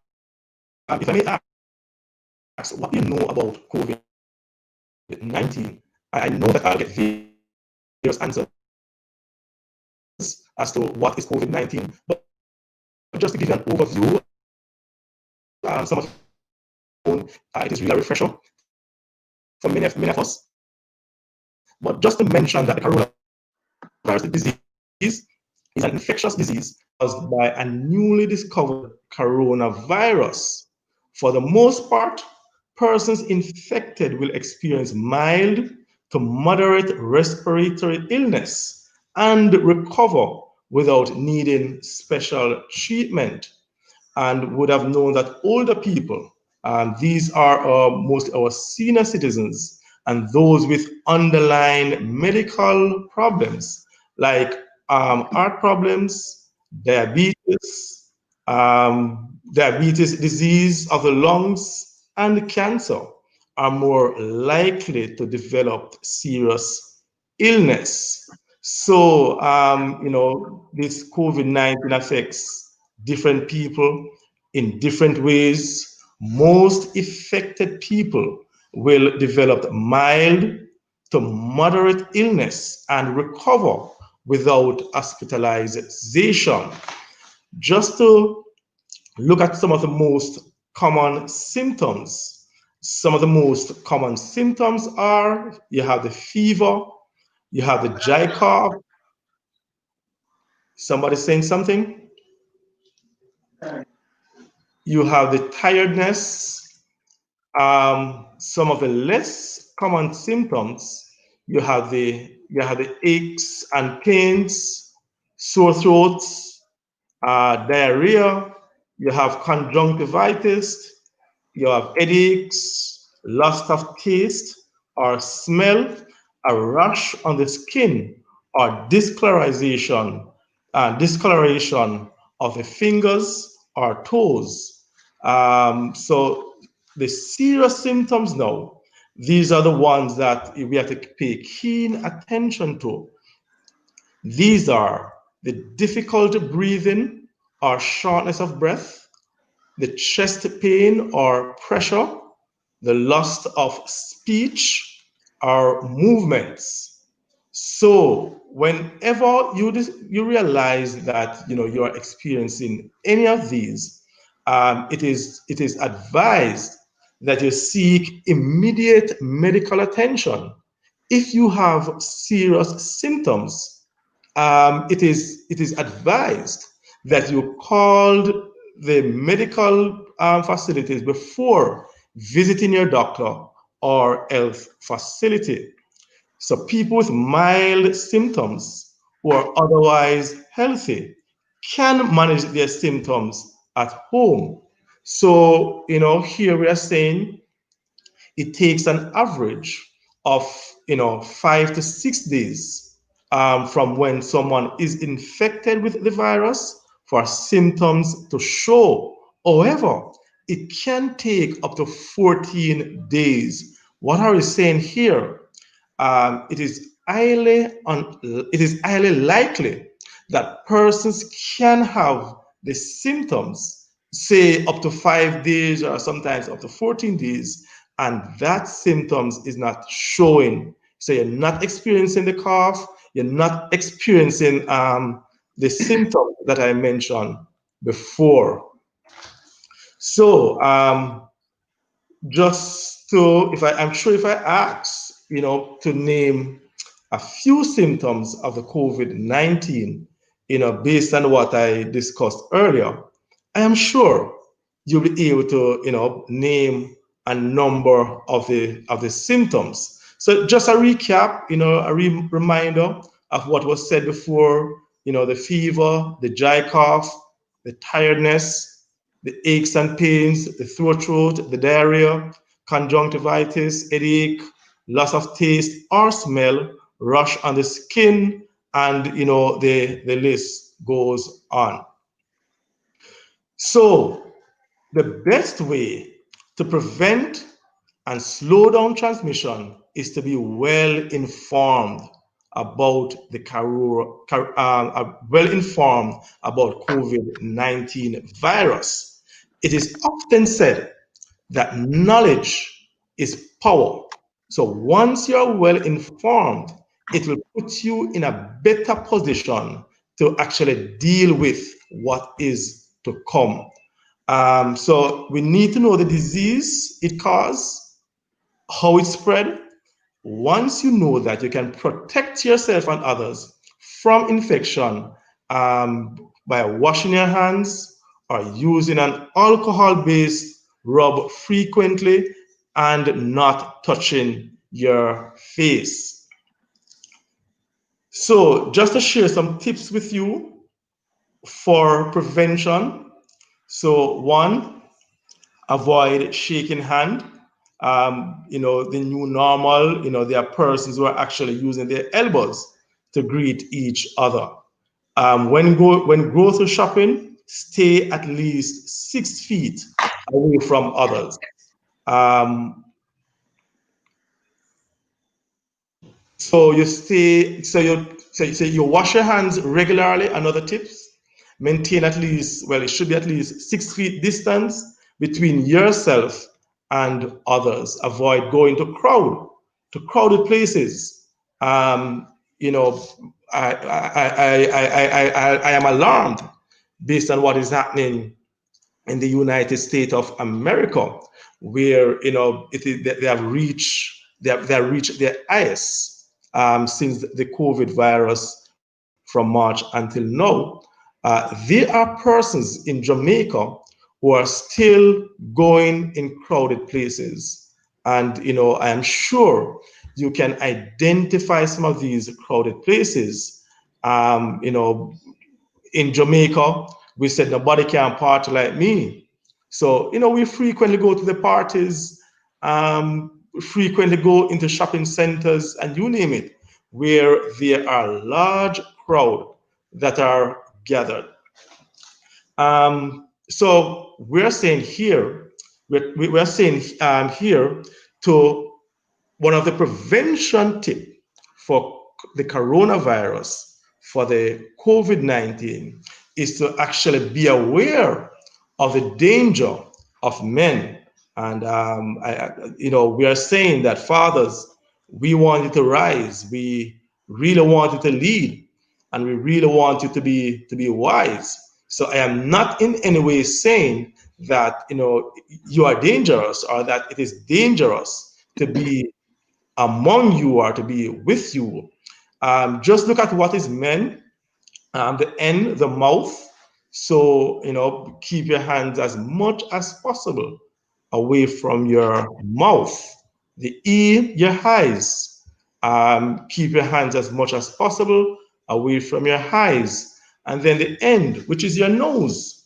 I may ask, what do you know about COVID-19? I know that I'll get various answers, as to what is COVID-19. But just to give you an overview, some of it is really a refresher for many of us. But just to mention that the coronavirus disease is an infectious disease caused by a newly discovered coronavirus. For the most part, persons infected will experience mild to moderate respiratory illness and recover without needing special treatment, and would have known that older people, these are most our senior citizens, and those with underlying medical problems like heart problems, diabetes, diabetes disease of the lungs, and cancer are more likely to develop serious illness. So, this COVID-19 affects different people in different ways. Most affected people will develop mild to moderate illness and recover without hospitalization. Just to look at some of the most common symptoms. Some of the most common symptoms are you have the fever, you have the dry cough. Somebody saying something? You have the tiredness. Some of the less common symptoms, you have the aches and pains, sore throats, diarrhea. You have conjunctivitis. You have headaches, loss of taste or smell, a rash on the skin, or discoloration of the fingers or toes. So the serious symptoms now, these are the ones that we have to pay keen attention to. These are the difficult breathing or shortness of breath, the chest pain or pressure, the loss of speech or movements. So whenever you realize that you are experiencing any of these, it is advised that you seek immediate medical attention. If you have serious symptoms, it is advised that you called the medical facilities before visiting your doctor or health facility. So people with mild symptoms who are otherwise healthy can manage their symptoms at home. So, here we are saying it takes an average of 5 to 6 days from when someone is infected with the virus for symptoms to show. However, it can take up to 14 days. What are we saying here? It is highly likely that persons can have the symptoms, say up to 5 days or sometimes up to 14 days, and that symptoms is not showing. So you're not experiencing the cough, you're not experiencing the symptoms that I mentioned before. So just to, I'm sure if I ask, to name a few symptoms of the COVID-19, based on what I discussed earlier, I am sure you'll be able to, name a number of the symptoms. So just a recap, a reminder of what was said before, the fever, the dry cough, the tiredness, the aches and pains, the throat, the diarrhea, conjunctivitis, headache, loss of taste or smell, rash on the skin, and the list goes on. So the best way to prevent and slow down transmission is to be well informed about COVID-19 virus. It is often said that knowledge is power. So once you're well informed, it will put you in a better position to actually deal with what is to come. So we need to know the disease it caused, how it spread. Once you know that, you can protect yourself and others from infection by washing your hands or using an alcohol-based rub frequently and not touching your face. So just to share some tips with you for prevention. So one, avoid shaking hand. The new normal, there are persons who are actually using their elbows to greet each other. When grocery shopping, stay at least 6 feet away from others. Um, So you stay, so you wash your hands regularly. Another tips, maintain at least, well, it should be at least 6 feet distance between yourself and others. Avoid going to crowded places. Um, you know, I am alarmed based on what is happening in the United States of America, where they have reached their highest since the COVID virus from March until now. There are persons in Jamaica who are still going in crowded places, and I am sure you can identify some of these crowded places. In Jamaica, we said nobody can party like me. So, we frequently go to the parties, frequently go into shopping centers, and you name it, where there are large crowd that are gathered. So we're saying here, we're saying here to one of the prevention tips for the coronavirus, for the COVID-19, is to actually be aware of the danger of men. And we are saying that fathers, we want you to rise. We really want you to lead, and we really want you to be wise. So I am not in any way saying that you are dangerous or that it is dangerous to be among you or to be with you. Just look at what is meant, the end, the mouth. So, keep your hands as much as possible away from your mouth. The ear, your eyes. Keep your hands as much as possible away from your eyes. And then the end, which is your nose.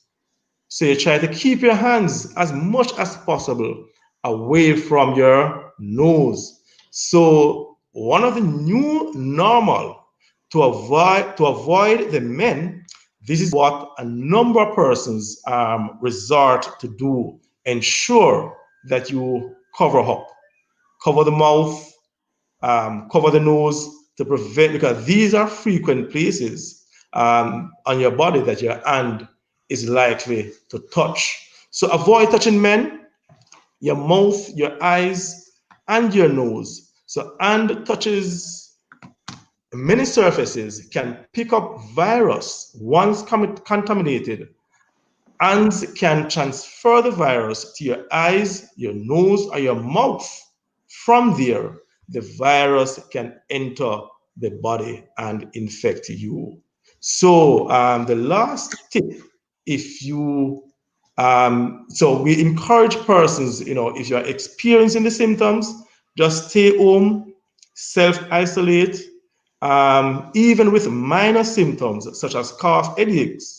So you try to keep your hands as much as possible away from your nose. So one of the new normal to avoid the men, this is what a number of persons resort to do. Ensure that you cover the mouth, cover the nose to prevent, because these are frequent places on your body that your hand is likely to touch. So avoid touching men, your mouth, your eyes, and your nose. So hand touches many surfaces, can pick up virus once contaminated. Hands can transfer the virus to your eyes, your nose, or your mouth. From there, the virus can enter the body and infect you. So the last tip, if you, so we encourage persons, if you're experiencing the symptoms, just stay home, self-isolate, even with minor symptoms such as cough, headaches,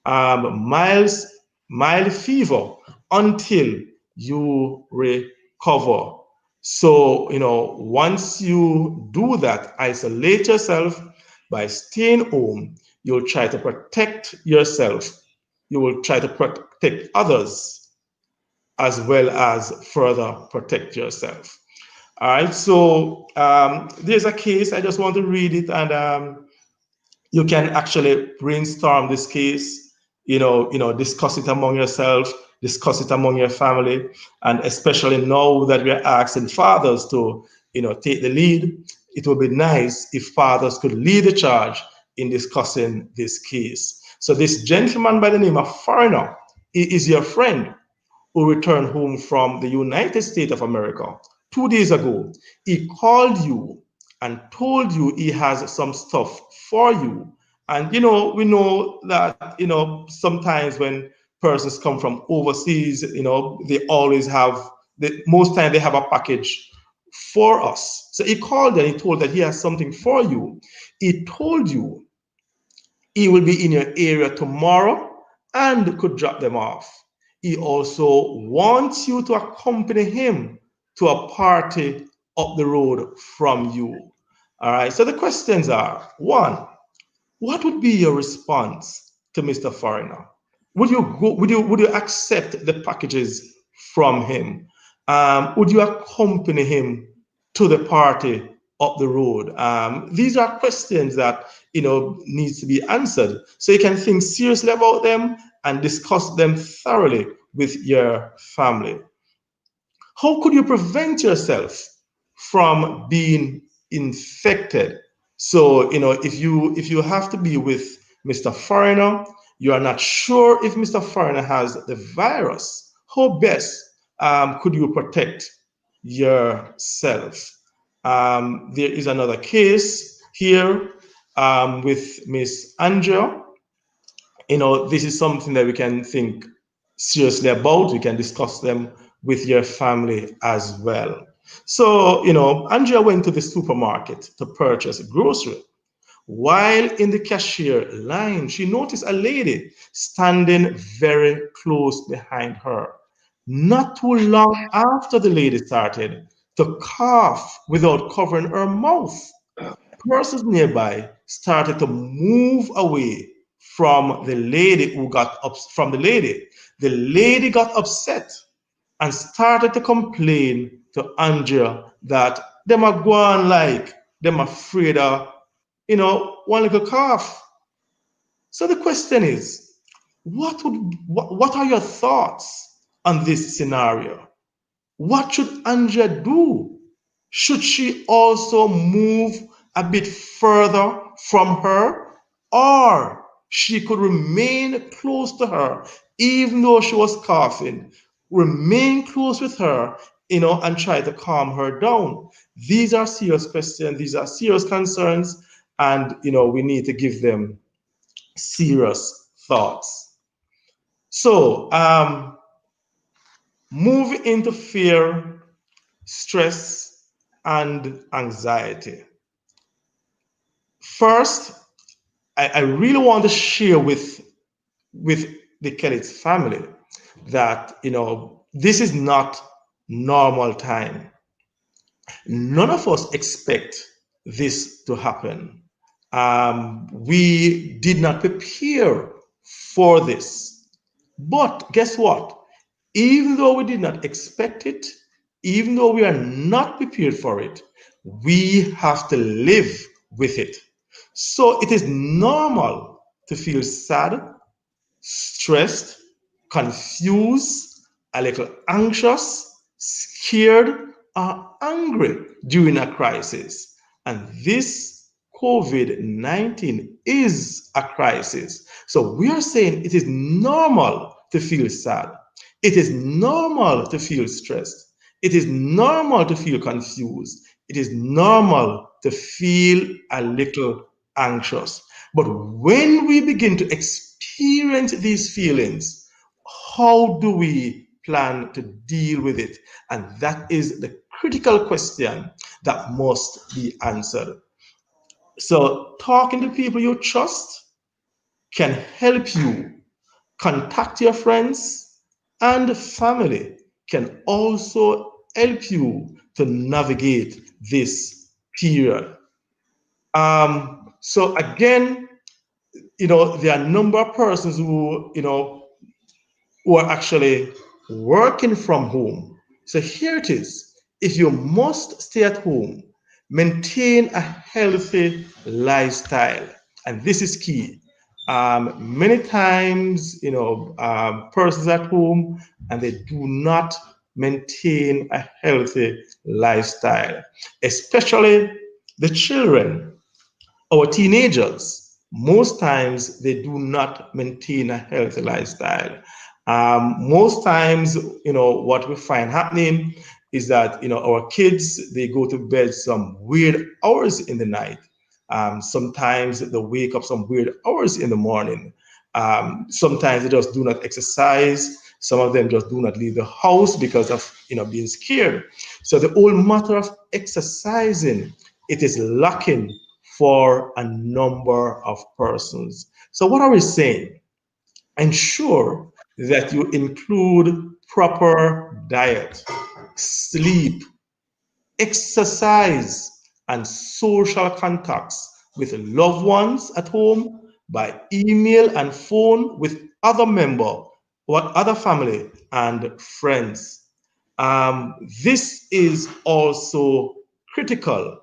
mild fever, until you recover. So, once you do that, isolate yourself by staying home. You'll try to protect yourself. You will try to protect others as well as further protect yourself. All right, so there's a case. I just want to read it, and you can actually brainstorm this case. Discuss it among yourself, discuss it among your family, and especially now that we're asking fathers to, take the lead, it would be nice if fathers could lead the charge in discussing this case. So this gentleman by the name of Foreigner, he is your friend who returned home from the United States of America 2 days ago. He called you and told you he has some stuff for you. And we know that sometimes when persons come from overseas, they always have most time they have a package for us. So he called and he told that he has something for you. He told you he will be in your area tomorrow and could drop them off. He also wants you to accompany him to a party up the road from you. All right. So the questions are: one, what would be your response to Mr. Foreigner? Would you go? Would you accept the packages from him? Would you accompany him to the party up the road? These are questions that needs to be answered, so you can think seriously about them and discuss them thoroughly with your family. How could you prevent yourself from being infected? So, if you have to be with Mr. Foreigner, you are not sure if Mr. Foreigner has the virus, how best could you protect yourself? There is another case here with Miss Andrea. This is something that we can think seriously about. We can discuss them with your family as well. So, Andrea went to the supermarket to purchase grocery. While in the cashier line, she noticed a lady standing very close behind her. Not too long after the lady started to cough without covering her mouth, persons nearby started to move away from the lady who got up from the lady. The lady got upset and started to complain to Andrea that them are going like them afraid of one little cough. So the question is, what are your thoughts on this scenario? What should Andrea do? Should she also move a bit further from her, or she could remain close to her even though she was coughing? Remain close with her, and try to calm her down. These are serious questions, these are serious concerns, and we need to give them serious thoughts. So, move into fear, stress, and anxiety. First, I really want to share with the Kelly's family that this is not normal time. None of us expect this to happen. We did not prepare for this. But guess what? Even though we did not expect it, even though we are not prepared for it, we have to live with it. So it is normal to feel sad, stressed, confused, a little anxious, scared, or angry during a crisis. And this COVID-19 is a crisis. So we are saying it is normal to feel sad. It is normal to feel stressed. It is normal to feel confused. It is normal to feel a little anxious. But when we begin to experience these feelings, how do we plan to deal with it? And that is the critical question that must be answered. So, talking to people you trust can help you. Contact your friends and family can also help you to navigate this period. So again, there are a number of persons who are actually working from home. So here it is. If you must stay at home, maintain a healthy lifestyle. And this is key. Many times, persons at home and they do not maintain a healthy lifestyle, especially the children, our teenagers. most times they do not maintain a healthy lifestyle. Most times, what we find happening is that, our kids, they go to bed some weird hours in the night. Sometimes they wake up some weird hours in the morning. Sometimes they just do not exercise. Some of them just do not leave the house because of, being scared. So the whole matter of exercising, it is lacking for a number of persons. So what are we saying? Ensure that you include proper diet, sleep, exercise, and social contacts with loved ones at home, by email and phone with other member or other family and friends. This is also critical.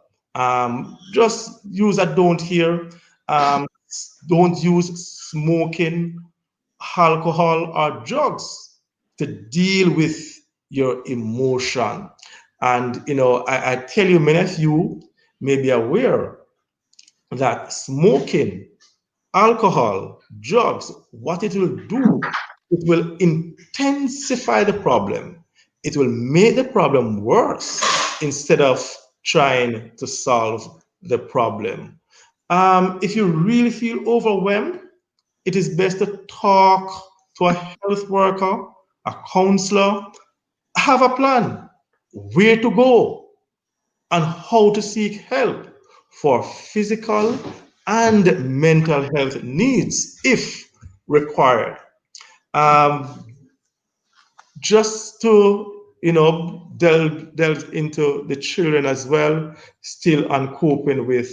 Just use a don't here. Um, don't use smoking, alcohol, or drugs to deal with your emotion. And I tell you, many of you may be aware that smoking, alcohol, drugs, what it will do, it will intensify the problem. It will make the problem worse instead of trying to solve the problem. If you really feel overwhelmed, it is best to talk to a health worker, a counselor, have a plan, where to go, and how to seek help for physical and mental health needs if required. Um, just to delve into the children as well, still on coping with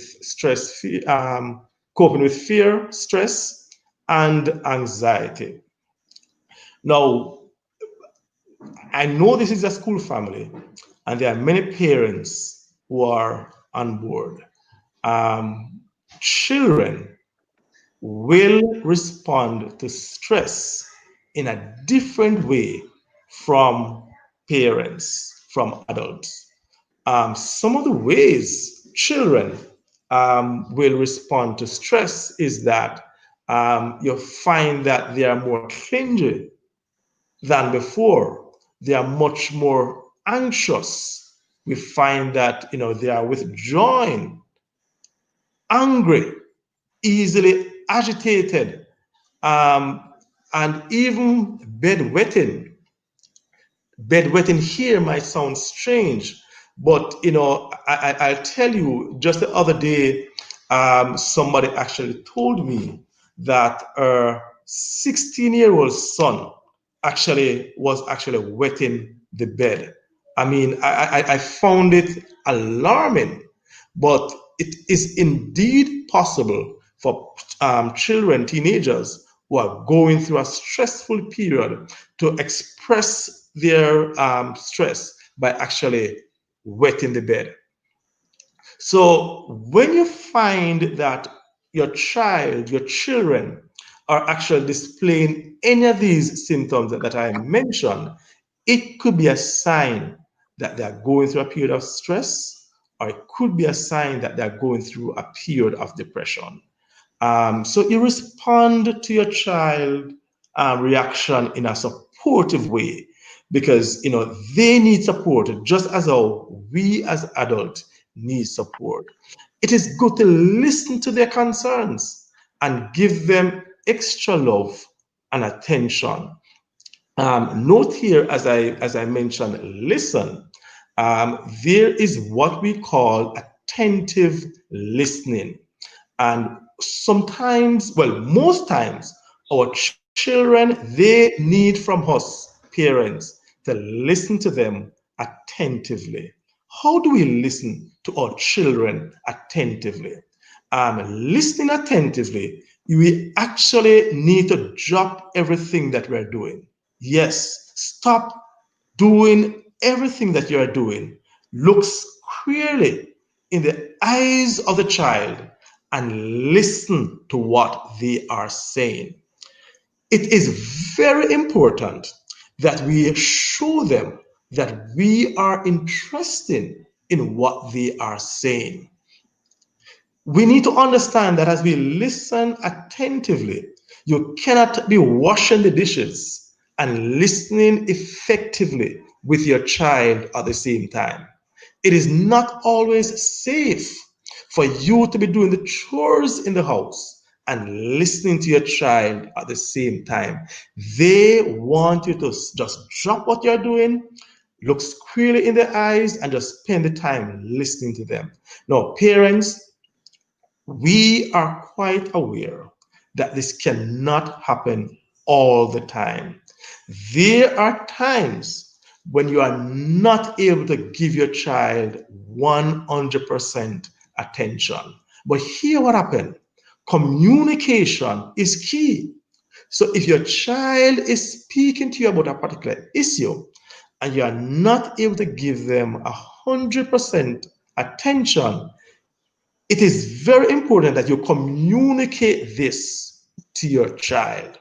coping with fear, stress, and anxiety. Now, I know this is a school family, and there are many parents who are on board. Um, Children will respond to stress in a different way from parents, from adults. Some of the ways children will respond to stress is that you find that they are more clingy than before. They are much more anxious. We find that they are withdrawing, angry, easily agitated, and even bedwetting. Bedwetting here might sound strange, but I'll tell you, just the other day, somebody actually told me that her 16-year-old son was actually wetting the bed. I mean, I found it alarming, but it is indeed possible for children, teenagers who are going through a stressful period to express their stress by actually wetting the bed. So when you find that your child, your children are actually displaying any of these symptoms that I mentioned, it could be a sign that they are going through a period of stress, or it could be a sign that they're going through a period of depression. So you respond to your child reaction in a supportive way, because they need support just as how we as adults need support. It is good to listen to their concerns and give them extra love and attention. Note here, as I mentioned, listen. There is what we call attentive listening. And sometimes, well, most times, our children, they need from us, parents, to listen to them attentively. How do we listen to our children attentively? Listening attentively, we actually need to drop everything that we're doing. Yes, stop doing everything that you're doing. Look squarely in the eyes of the child and listen to what they are saying. It is very important that we show them that we are interested in what they are saying. We need to understand that as we listen attentively, you cannot be washing the dishes and listening effectively with your child at the same time. It is not always safe for you to be doing the chores in the house and listening to your child at the same time. They want you to just drop what you're doing, look squarely in their eyes, and just spend the time listening to them. Now, parents, we are quite aware that this cannot happen all the time. There are times when you are not able to give your child 100% attention. But here what happened? Communication is key. So if your child is speaking to you about a particular issue and you are not able to give them 100% attention, it is very important that you communicate this to your child.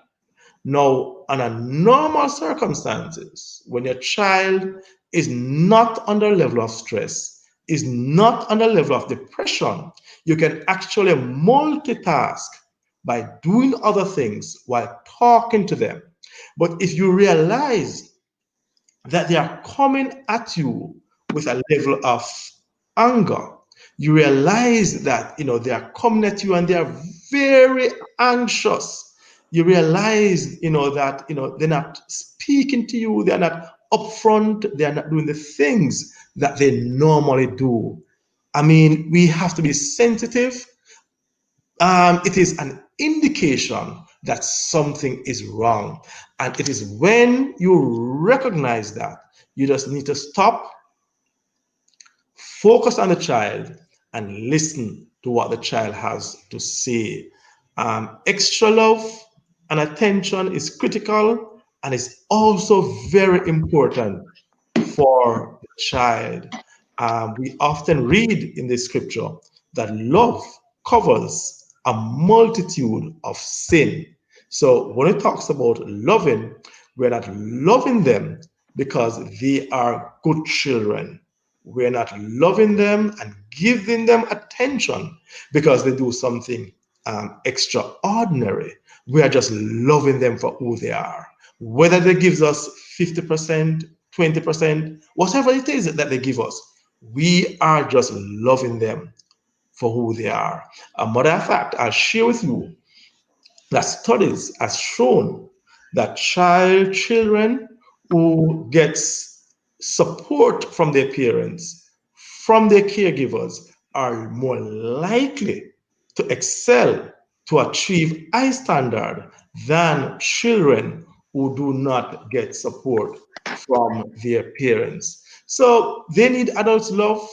Now, under normal circumstances, when your child is not under a level of stress, is not under a level of depression, you can actually multitask by doing other things while talking to them. But if you realize that they are coming at you with a level of anger, you realize that they are coming at you and they are very anxious. You realize that they're not speaking to you, they're not upfront, they're not doing the things that they normally do. I mean, we have to be sensitive. It is an indication that something is wrong. And it is when you recognize that, you just need to stop, focus on the child, and listen to what the child has to say. Extra love and attention is critical and is also very important for the child. We often read in the scripture that love covers a multitude of sin. So when it talks about loving, we're not loving them because they are good children. We're not loving them and giving them attention because they do something extraordinary. We are just loving them for who they are. Whether they give us 50%, 20%, whatever it is that they give us, we are just loving them for who they are. A matter of fact, I'll share with you that studies has shown that children who gets support from their parents, from their caregivers, are more likely to excel, to achieve high standard than children who do not get support from their parents. So they need adults' love,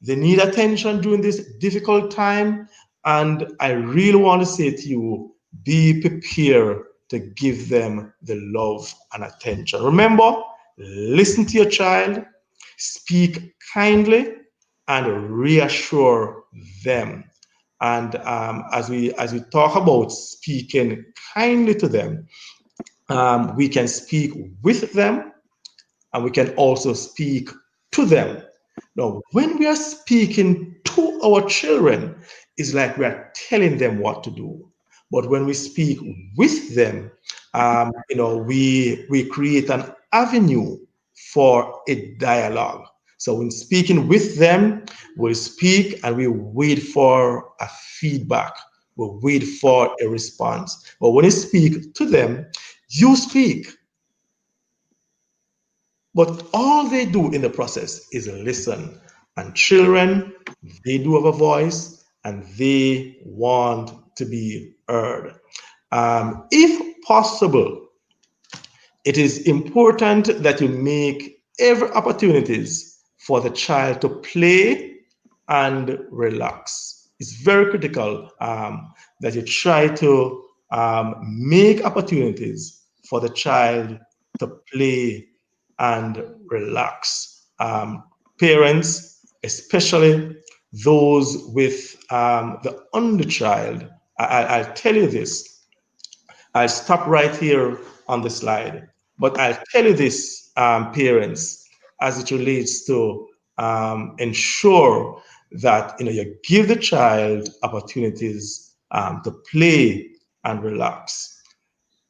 they need attention during this difficult time. And I really want to say to you, be prepared to give them the love and attention. Remember, listen to your child, speak kindly, and reassure them. And as we talk about speaking kindly to them, we can speak with them and we can also speak to them. Now, when we are speaking to our children, it's like we are telling them what to do. But when we speak with them, we create an avenue for a dialogue. So when speaking with them, we speak and we wait for a feedback. We wait for a response. But when you speak to them, you speak. But all they do in the process is listen. And children, they do have a voice and they want to be heard. If possible, it is important that you make every opportunities for the child to play and relax. It's very critical that you try to make opportunities for the child to play and relax. Parents, especially those with the underchild, I'll tell you this. I'll stop right here on the slide, but I'll tell you this, parents, as it relates to ensure that you give the child opportunities to play and relax.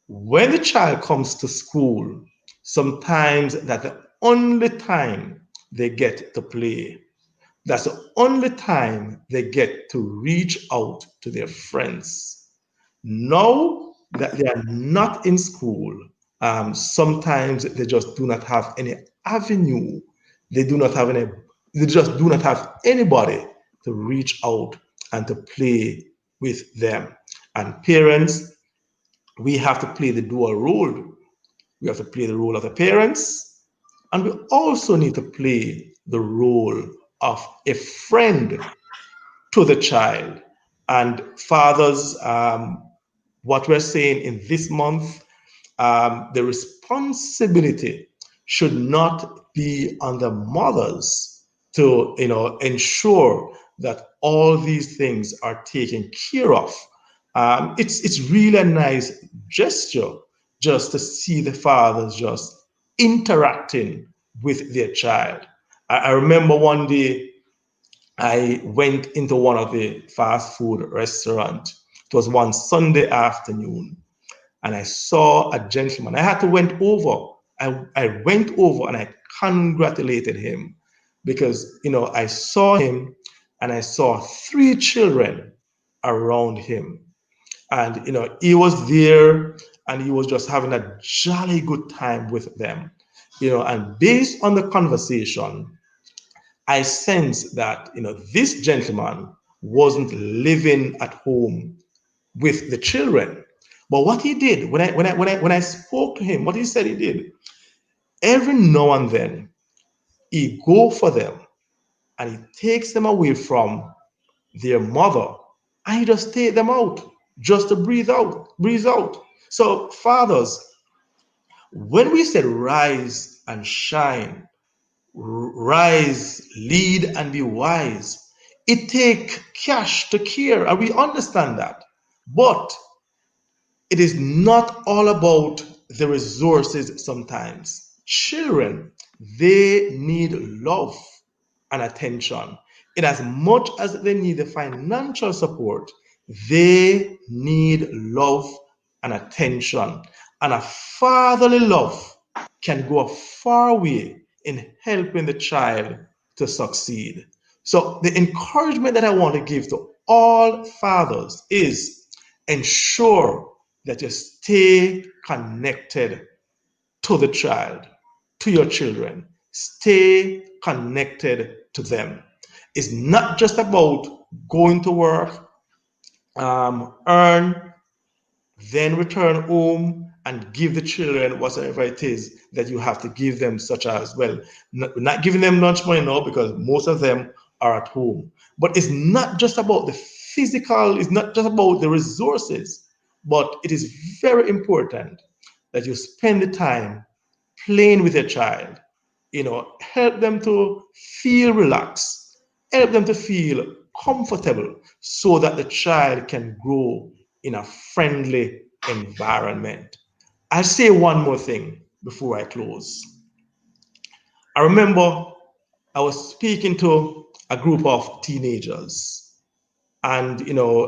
When the child comes to school, sometimes that's the only time they get to play. That's the only time they get to reach out to their friends. Now that they are not in school, sometimes they just do not have any avenue. They do not have any, they just do not have anybody to reach out and to play with them. And parents, we have to play the dual role. We have to play the role of the parents, and we also need to play the role of a friend to the child. And fathers, what we're saying in this month, the responsibility should not be on the mothers to ensure that all these things are taken care of. It's really a nice gesture just to see the fathers just interacting with their child. I remember one day I went into one of the fast food restaurants. It was one Sunday afternoon, and I saw a gentleman. I had to went over. I went over and I congratulated him because I saw him and I saw three children around him. And he was there and he was just having a jolly good time with them. And based on the conversation, I sensed that this gentleman wasn't living at home with the children. But what he did when I spoke to him, what he said he did, every now and then he go for them and he takes them away from their mother and he just take them out just to breathe out. So fathers, when we said rise and shine, rise, lead, and be wise, it take cash to care, and we understand that. But it is not all about the resources sometimes. Children, they need love and attention. In as much as they need the financial support, they need love and attention. And a fatherly love can go a far way in helping the child to succeed. So, the encouragement that I want to give to all fathers is ensure that you stay connected to the child, to your children. Stay connected to them. It's not just about going to work, earn, then return home and give the children whatever it is that you have to give them, such as, well, not giving them lunch money now because most of them are at home. But it's not just about the physical, it's not just about the resources, but it is very important that you spend the time playing with your child, help them to feel relaxed, help them to feel comfortable so that the child can grow in a friendly environment. I'll say one more thing before I close. I remember I was speaking to a group of teenagers, and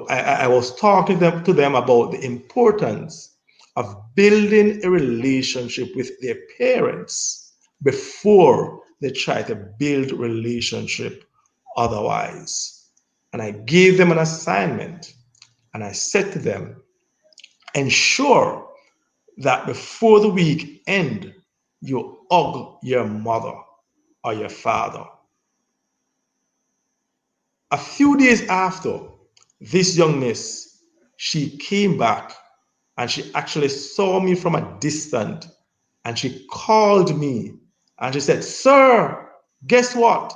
I was talking to them about the importance of building a relationship with their parents before they try to build relationship otherwise. And I gave them an assignment, and I said to them, ensure that before the week end, you hug your mother or your father. A few days after, this young miss, she came back and she actually saw me from a distance and she called me and she said, "Sir, guess what?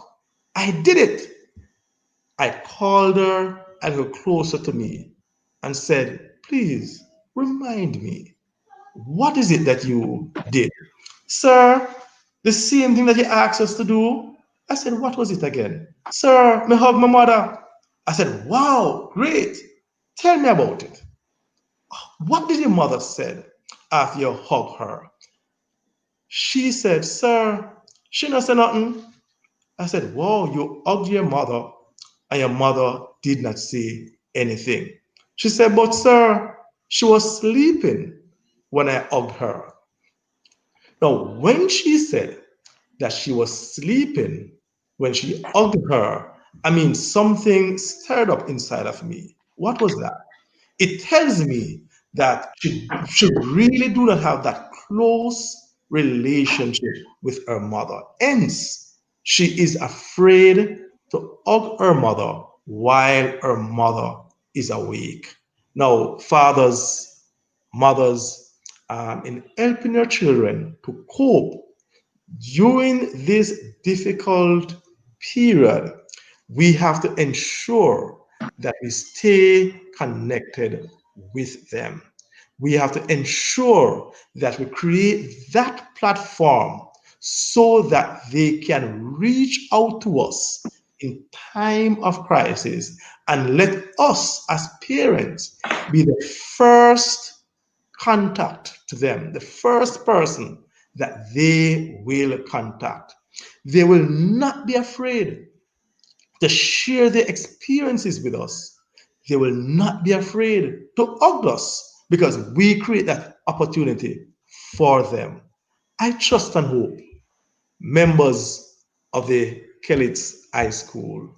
I did it." I called her and got closer to me and said, "Please remind me, what is it that you did?" "Sir, the same thing that you asked us to do." I said, "What was it again?" "Sir, me hug my mother." I said, "Wow, great. Tell me about it. What did your mother said after you hug her?" She said, "Sir, she not say nothing." I said, "Wow, you hugged your mother and your mother did not say anything. She said, but sir, she was sleeping when I hugged her. Now, when she said that she was sleeping when she hugged her, I mean, something stirred up inside of me. What was that? It tells me that she really do not have that close relationship with her mother. Hence, she is afraid to hug her mother while her mother is awake. Now, fathers, mothers, in helping your children to cope during this difficult period, we have to ensure that we stay connected with them. We have to ensure that we create that platform so that they can reach out to us in time of crisis, and let us as parents be the first contact to them, the first person that they will contact. They will not be afraid to share their experiences with us. They will not be afraid to hug us because we create that opportunity for them. I trust and hope, members of the Kellitz High School,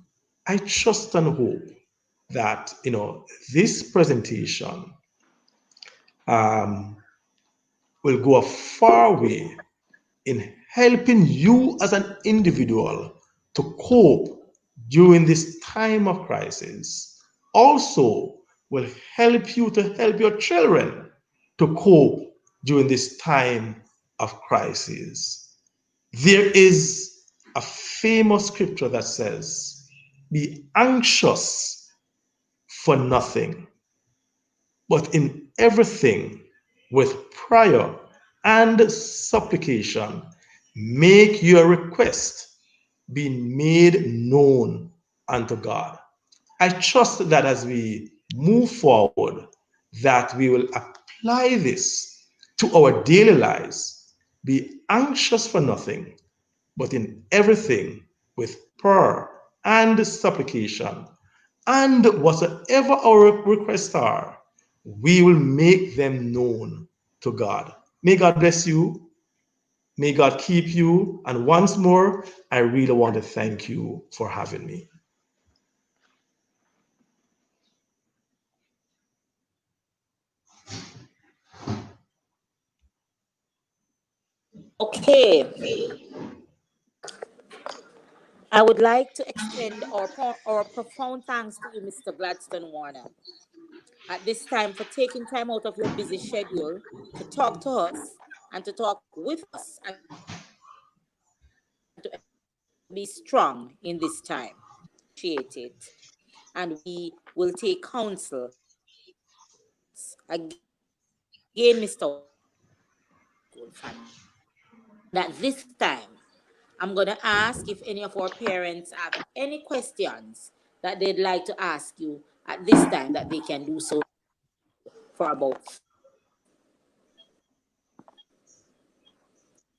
I trust and hope that this presentation um, will go a far way in helping you as an individual to cope during this time of crisis. Also, will help you to help your children to cope during this time of crisis. There is a famous scripture that says, be anxious for nothing, but in everything with prayer and supplication, make your request being made known unto God. I trust that as we move forward, that we will apply this to our daily lives. Be anxious for nothing, but in everything with prayer and supplication. And whatsoever our requests are, we will make them known to God. May God bless you. May God keep you. And once more, I really want to thank you for having me. Okay. I would like to extend our profound thanks to you, Mr. Gladstone Warner, at this time for taking time out of your busy schedule to talk to us and to talk with us and to encourage us and to be strong in this time. Appreciate it. And we will take counsel from your words. Again, Mr. Warner, school family. And at this time, I'm going to ask if any of our parents have any questions that they'd like to ask you at this time, that they can do so for about 5 minutes.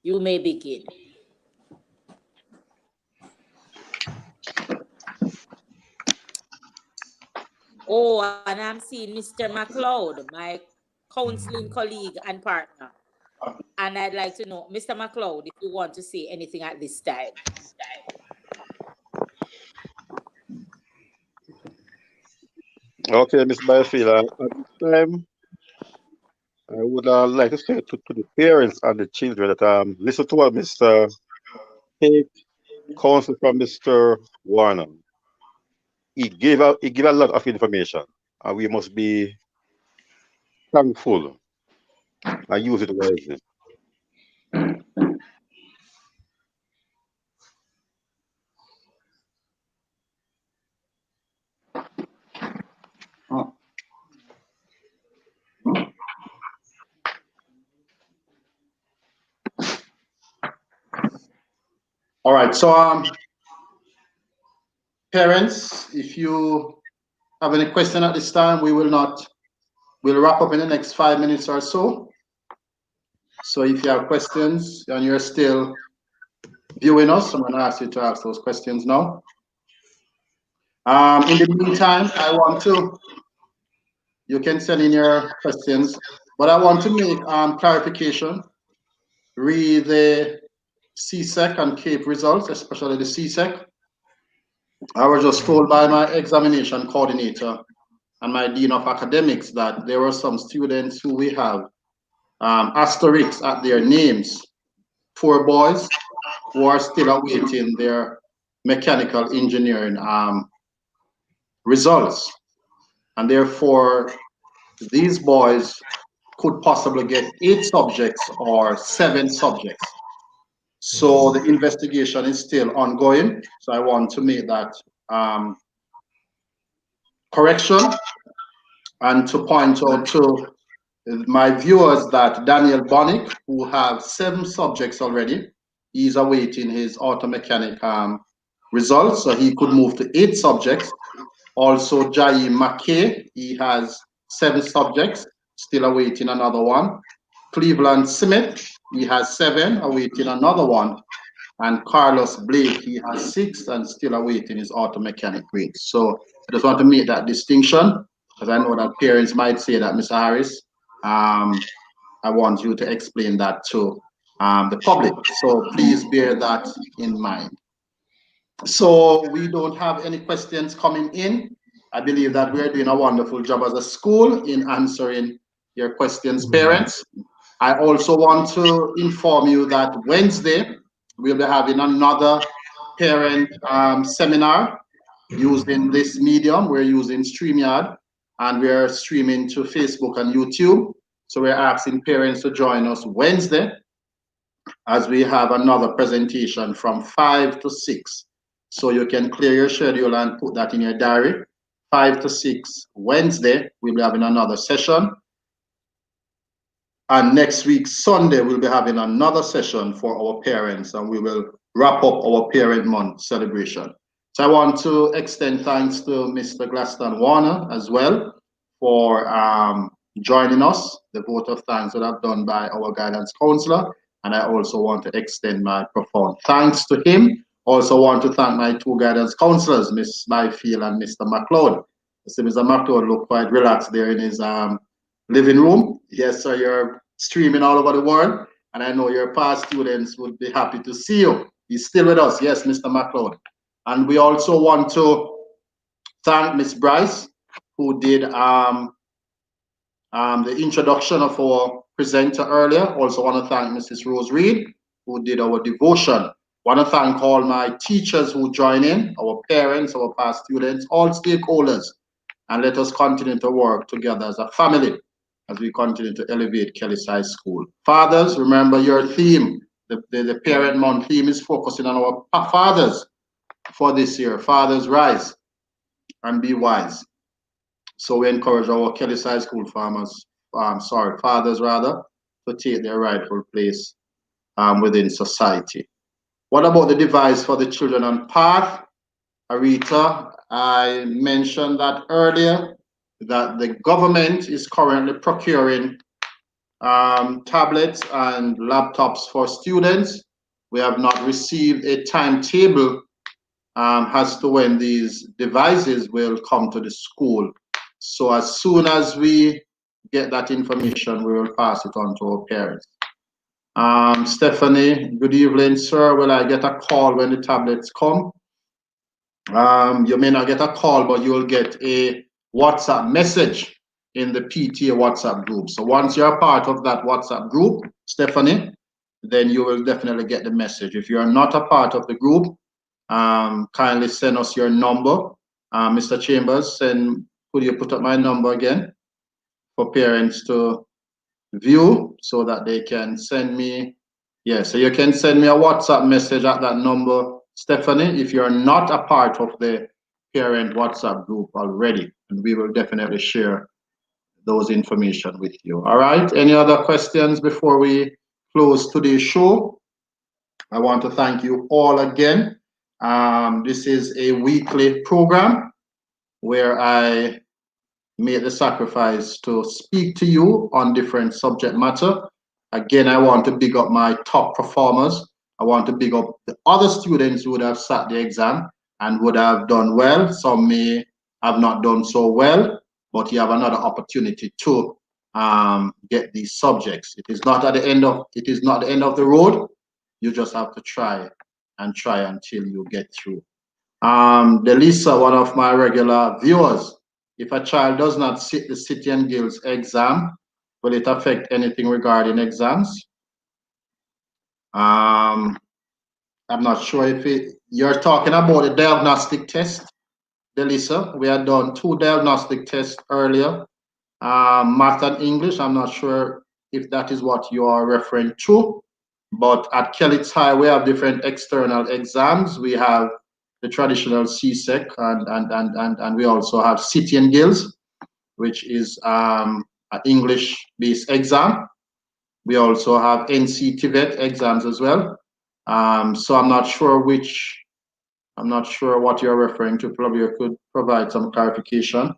You may begin. Oh, and I'm seeing Mr. McLeod, my counseling colleague and partner. And I'd like to know, Mr. McLeod, if you want to say anything at this time. Okay, Miss Byfield, at this time, I would like to say to the parents and the children that listen to what Mr. Take counsel from Mr. Warner. He gave a lot of information, and we must be thankful and use it wisely. All right. So, parents, if you have any question at this time, we'll wrap up in the next 5 minutes or so. So if you have questions and you're still viewing us, I'm going to ask you to ask those questions now. In the meantime, you can send in your questions, but I want to make clarification. Read the CSEC and CAPE results, especially the CSEC. I was just told by my examination coordinator and my dean of academics that there were some students who we have asterisks at their names, 4 boys who are still awaiting their mechanical engineering results. And therefore, these boys could possibly get 8 subjects or 7 subjects. So the investigation is still ongoing. So I want to make that correction and to point out to my viewers that Daniel Bonick, who have 7 subjects already, he's awaiting his auto mechanic results, so he could move to 8 subjects. Also, Jai McKay, he has 7 subjects, still awaiting another one. Cleveland Smith, he has 7, awaiting another one. And Carlos Blake, he has 6 and still awaiting his auto mechanic grades. So I just want to make that distinction, because I know that parents might say that, Mr. Harris, I want you to explain that to the public. So please bear that in mind. So we don't have any questions coming in. I believe that we're doing a wonderful job as a school in answering your questions, parents. I also want to inform you that Wednesday, we'll be having another parent seminar using this medium. We're using StreamYard, and we're streaming to Facebook and YouTube. So we're asking parents to join us Wednesday as we have another presentation from 5 to 6. So you can clear your schedule and put that in your diary. 5 to 6 Wednesday, we'll be having another session. And next week, Sunday, we'll be having another session for our parents, and we will wrap up our Parent Month celebration. So I want to extend thanks to Mr. Gladstone Warner as well for joining us. The vote of thanks that I've done by our guidance counselor. And I also want to extend my profound thanks to him. Also want to thank my 2 guidance counselors, Ms. Byfield and Mr. McLeod. So Mr. McLeod looked quite relaxed there in his living room. Yes, sir, you're streaming all over the world. And I know your past students would be happy to see you. He's still with us. Yes, Mr. McLeod. And we also want to thank Miss Bryce, who did the introduction of our presenter earlier. Also want to thank Mrs. Rose Reed, who did our devotion. Want to thank all my teachers who join in, our parents, our past students, all stakeholders. And let us continue to work together as a family as we continue to elevate Kelly's High School. Fathers, remember your theme. The Parent Month theme is focusing on our fathers for this year. Fathers, rise and be wise. So we encourage our Kelly's High School fathers rather, to take their rightful place within society. What about the device for the children on path? Arita, I mentioned that earlier, that the government is currently procuring tablets and laptops for students. We have not received a timetable as to when these devices will come to the school. So as soon as we get that information, we will pass it on to our parents. Stephanie, good evening, sir. Will I get a call when the tablets come? You may not get a call, but you will get a WhatsApp message in the PTA WhatsApp group. So once you're a part of that WhatsApp group, Stephanie, then you will definitely get the message. If you are not a part of the group, kindly send us your number. Mr. Chambers, could you put up my number again for parents to view so that they can send me? Yeah, so you can send me a WhatsApp message at that number, Stephanie, if you're not a part of the parent WhatsApp group already, and we will definitely share those information with you. All right, any other questions before we close today's show? I want to thank you all again. This is a weekly program where I made the sacrifice to speak to you on different subject matter. Again, I want to big up my top performers. I want to big up the other students who would have sat the exam. and would have done well. Some may have not done so well, but you have another opportunity to get these subjects. It is not the end of the road. You just have to try and try until you get through. Delisa, one of my regular viewers, if a child does not sit the City and Guilds exam, will it affect anything regarding exams? I'm not sure if you're talking about a diagnostic test, Delisa. We had done 2 diagnostic tests earlier. Math and English, I'm not sure if that is what you are referring to, but at Kellett High, we have different external exams. We have the traditional CSEC, and we also have City and Guilds, which is an English-based exam. We also have NC TVET exams as well. So I'm not sure what you're referring to. Probably you could provide some clarification.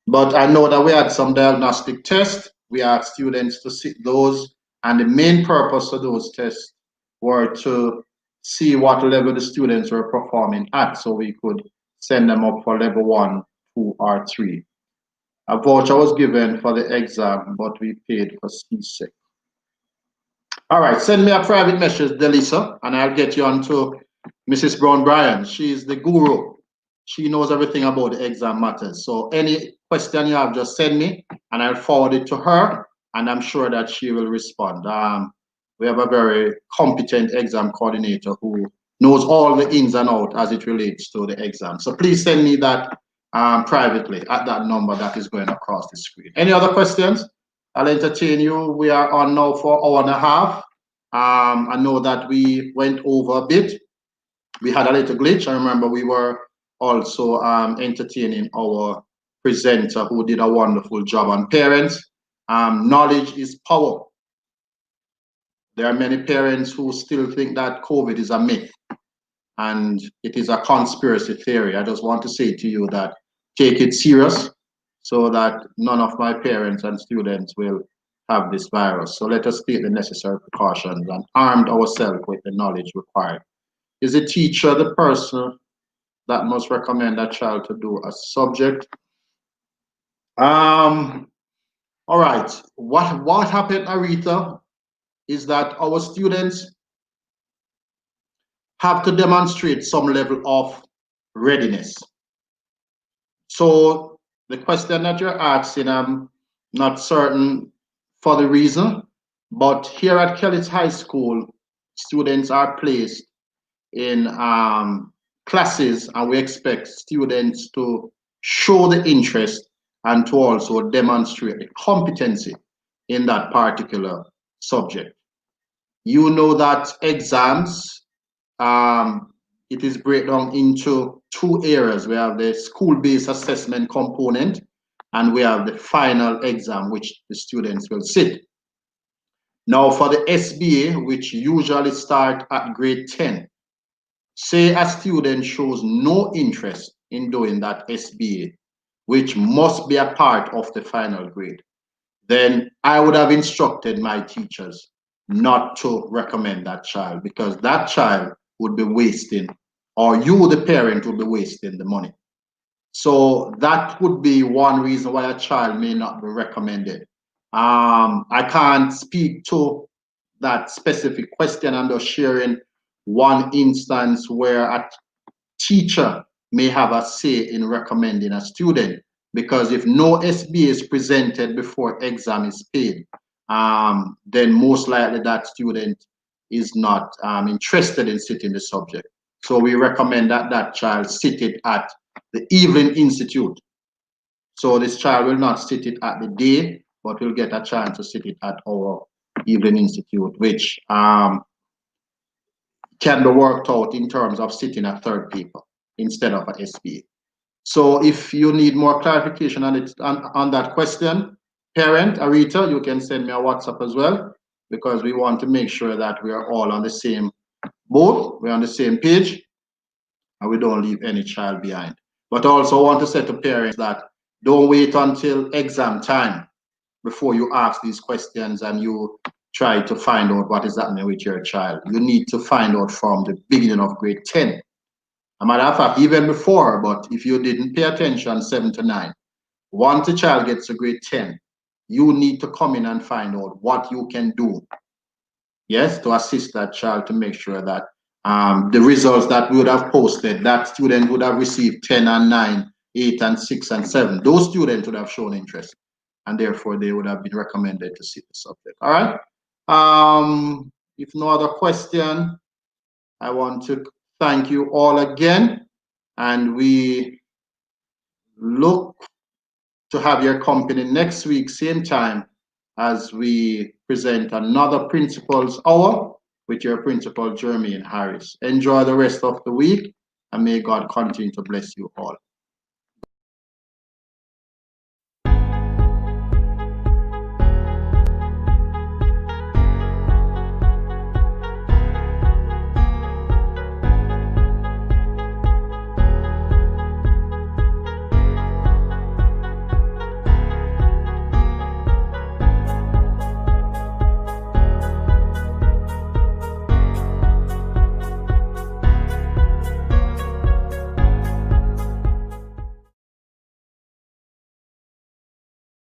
But I know that we had some diagnostic tests. We asked students to sit those, and the main purpose of those tests were to see what level the students were performing at, so we could send them up for level 1, 2, or 3. A voucher was given for the exam, but we paid for CSEC. All right, send me a private message, Delisa, and I'll get you on to Mrs. Brown Bryan. She's the guru. She knows everything about the exam matters. So any question you have, just send me, and I'll forward it to her, and I'm sure that she will respond. We have a very competent exam coordinator who knows all the ins and outs as it relates to the exam. So please send me that privately at that number that is going across the screen. Any other questions? I'll entertain you. We are on now for an hour and a half. I know that we went over a bit. We had a little glitch. I remember we were also entertaining our presenter who did a wonderful job on parents. Knowledge is power. There are many parents who still think that COVID is a myth and it is a conspiracy theory. I just want to say to you that take it serious, so that none of my parents and students will have this virus. So let us take the necessary precautions and arm ourselves with the knowledge required. Is a teacher the person that must recommend a child to do a subject? All right. What happened, Arita, is that our students have to demonstrate some level of readiness. So the question that you're asking, I'm not certain for the reason, but here at Kellett High School, students are placed in classes, and we expect students to show the interest and to also demonstrate the competency in that particular subject. You know that exams, it is breakdown into 2 areas. We have the school-based assessment component, and we have the final exam, which the students will sit. Now for the SBA, which usually start at grade 10, say a student shows no interest in doing that SBA, which must be a part of the final grade, then I would have instructed my teachers not to recommend that child, because that child would be wasting, or you, the parent, would be wasting the money. So that would be one reason why a child may not be recommended. I can't speak to that specific question. I'm just sharing one instance where a teacher may have a say in recommending a student, because if no SBA is presented before exam is paid, then most likely that student is not interested in sitting the subject. So we recommend that that child sit it at the evening institute. So this child will not sit it at the day, but will get a chance to sit it at our evening institute, which can be worked out in terms of sitting a third paper instead of a SBA. So if you need more clarification on that question, parent, Arita, you can send me a WhatsApp as well, because we want to make sure that we are all on the same boat, we're on the same page, and we don't leave any child behind. But also want to say to parents that don't wait until exam time before you ask these questions and you try to find out what is happening with your child. You need to find out from the beginning of grade 10. A matter of fact, even before, but if you didn't pay attention, 7 to 9, once the child gets to grade 10, you need to come in and find out what you can do, yes, to assist that child to make sure that the results that we would have posted, that student would have received 10 and 9, 8 and 6 and 7. Those students would have shown interest, and therefore they would have been recommended to sit the subject. All right. If no other question, I want to thank you all again, and we look to have your company next week, same time, as we present another Principals Hour with your Principal, Jermaine Harris. Enjoy the rest of the week, and may God continue to bless you all.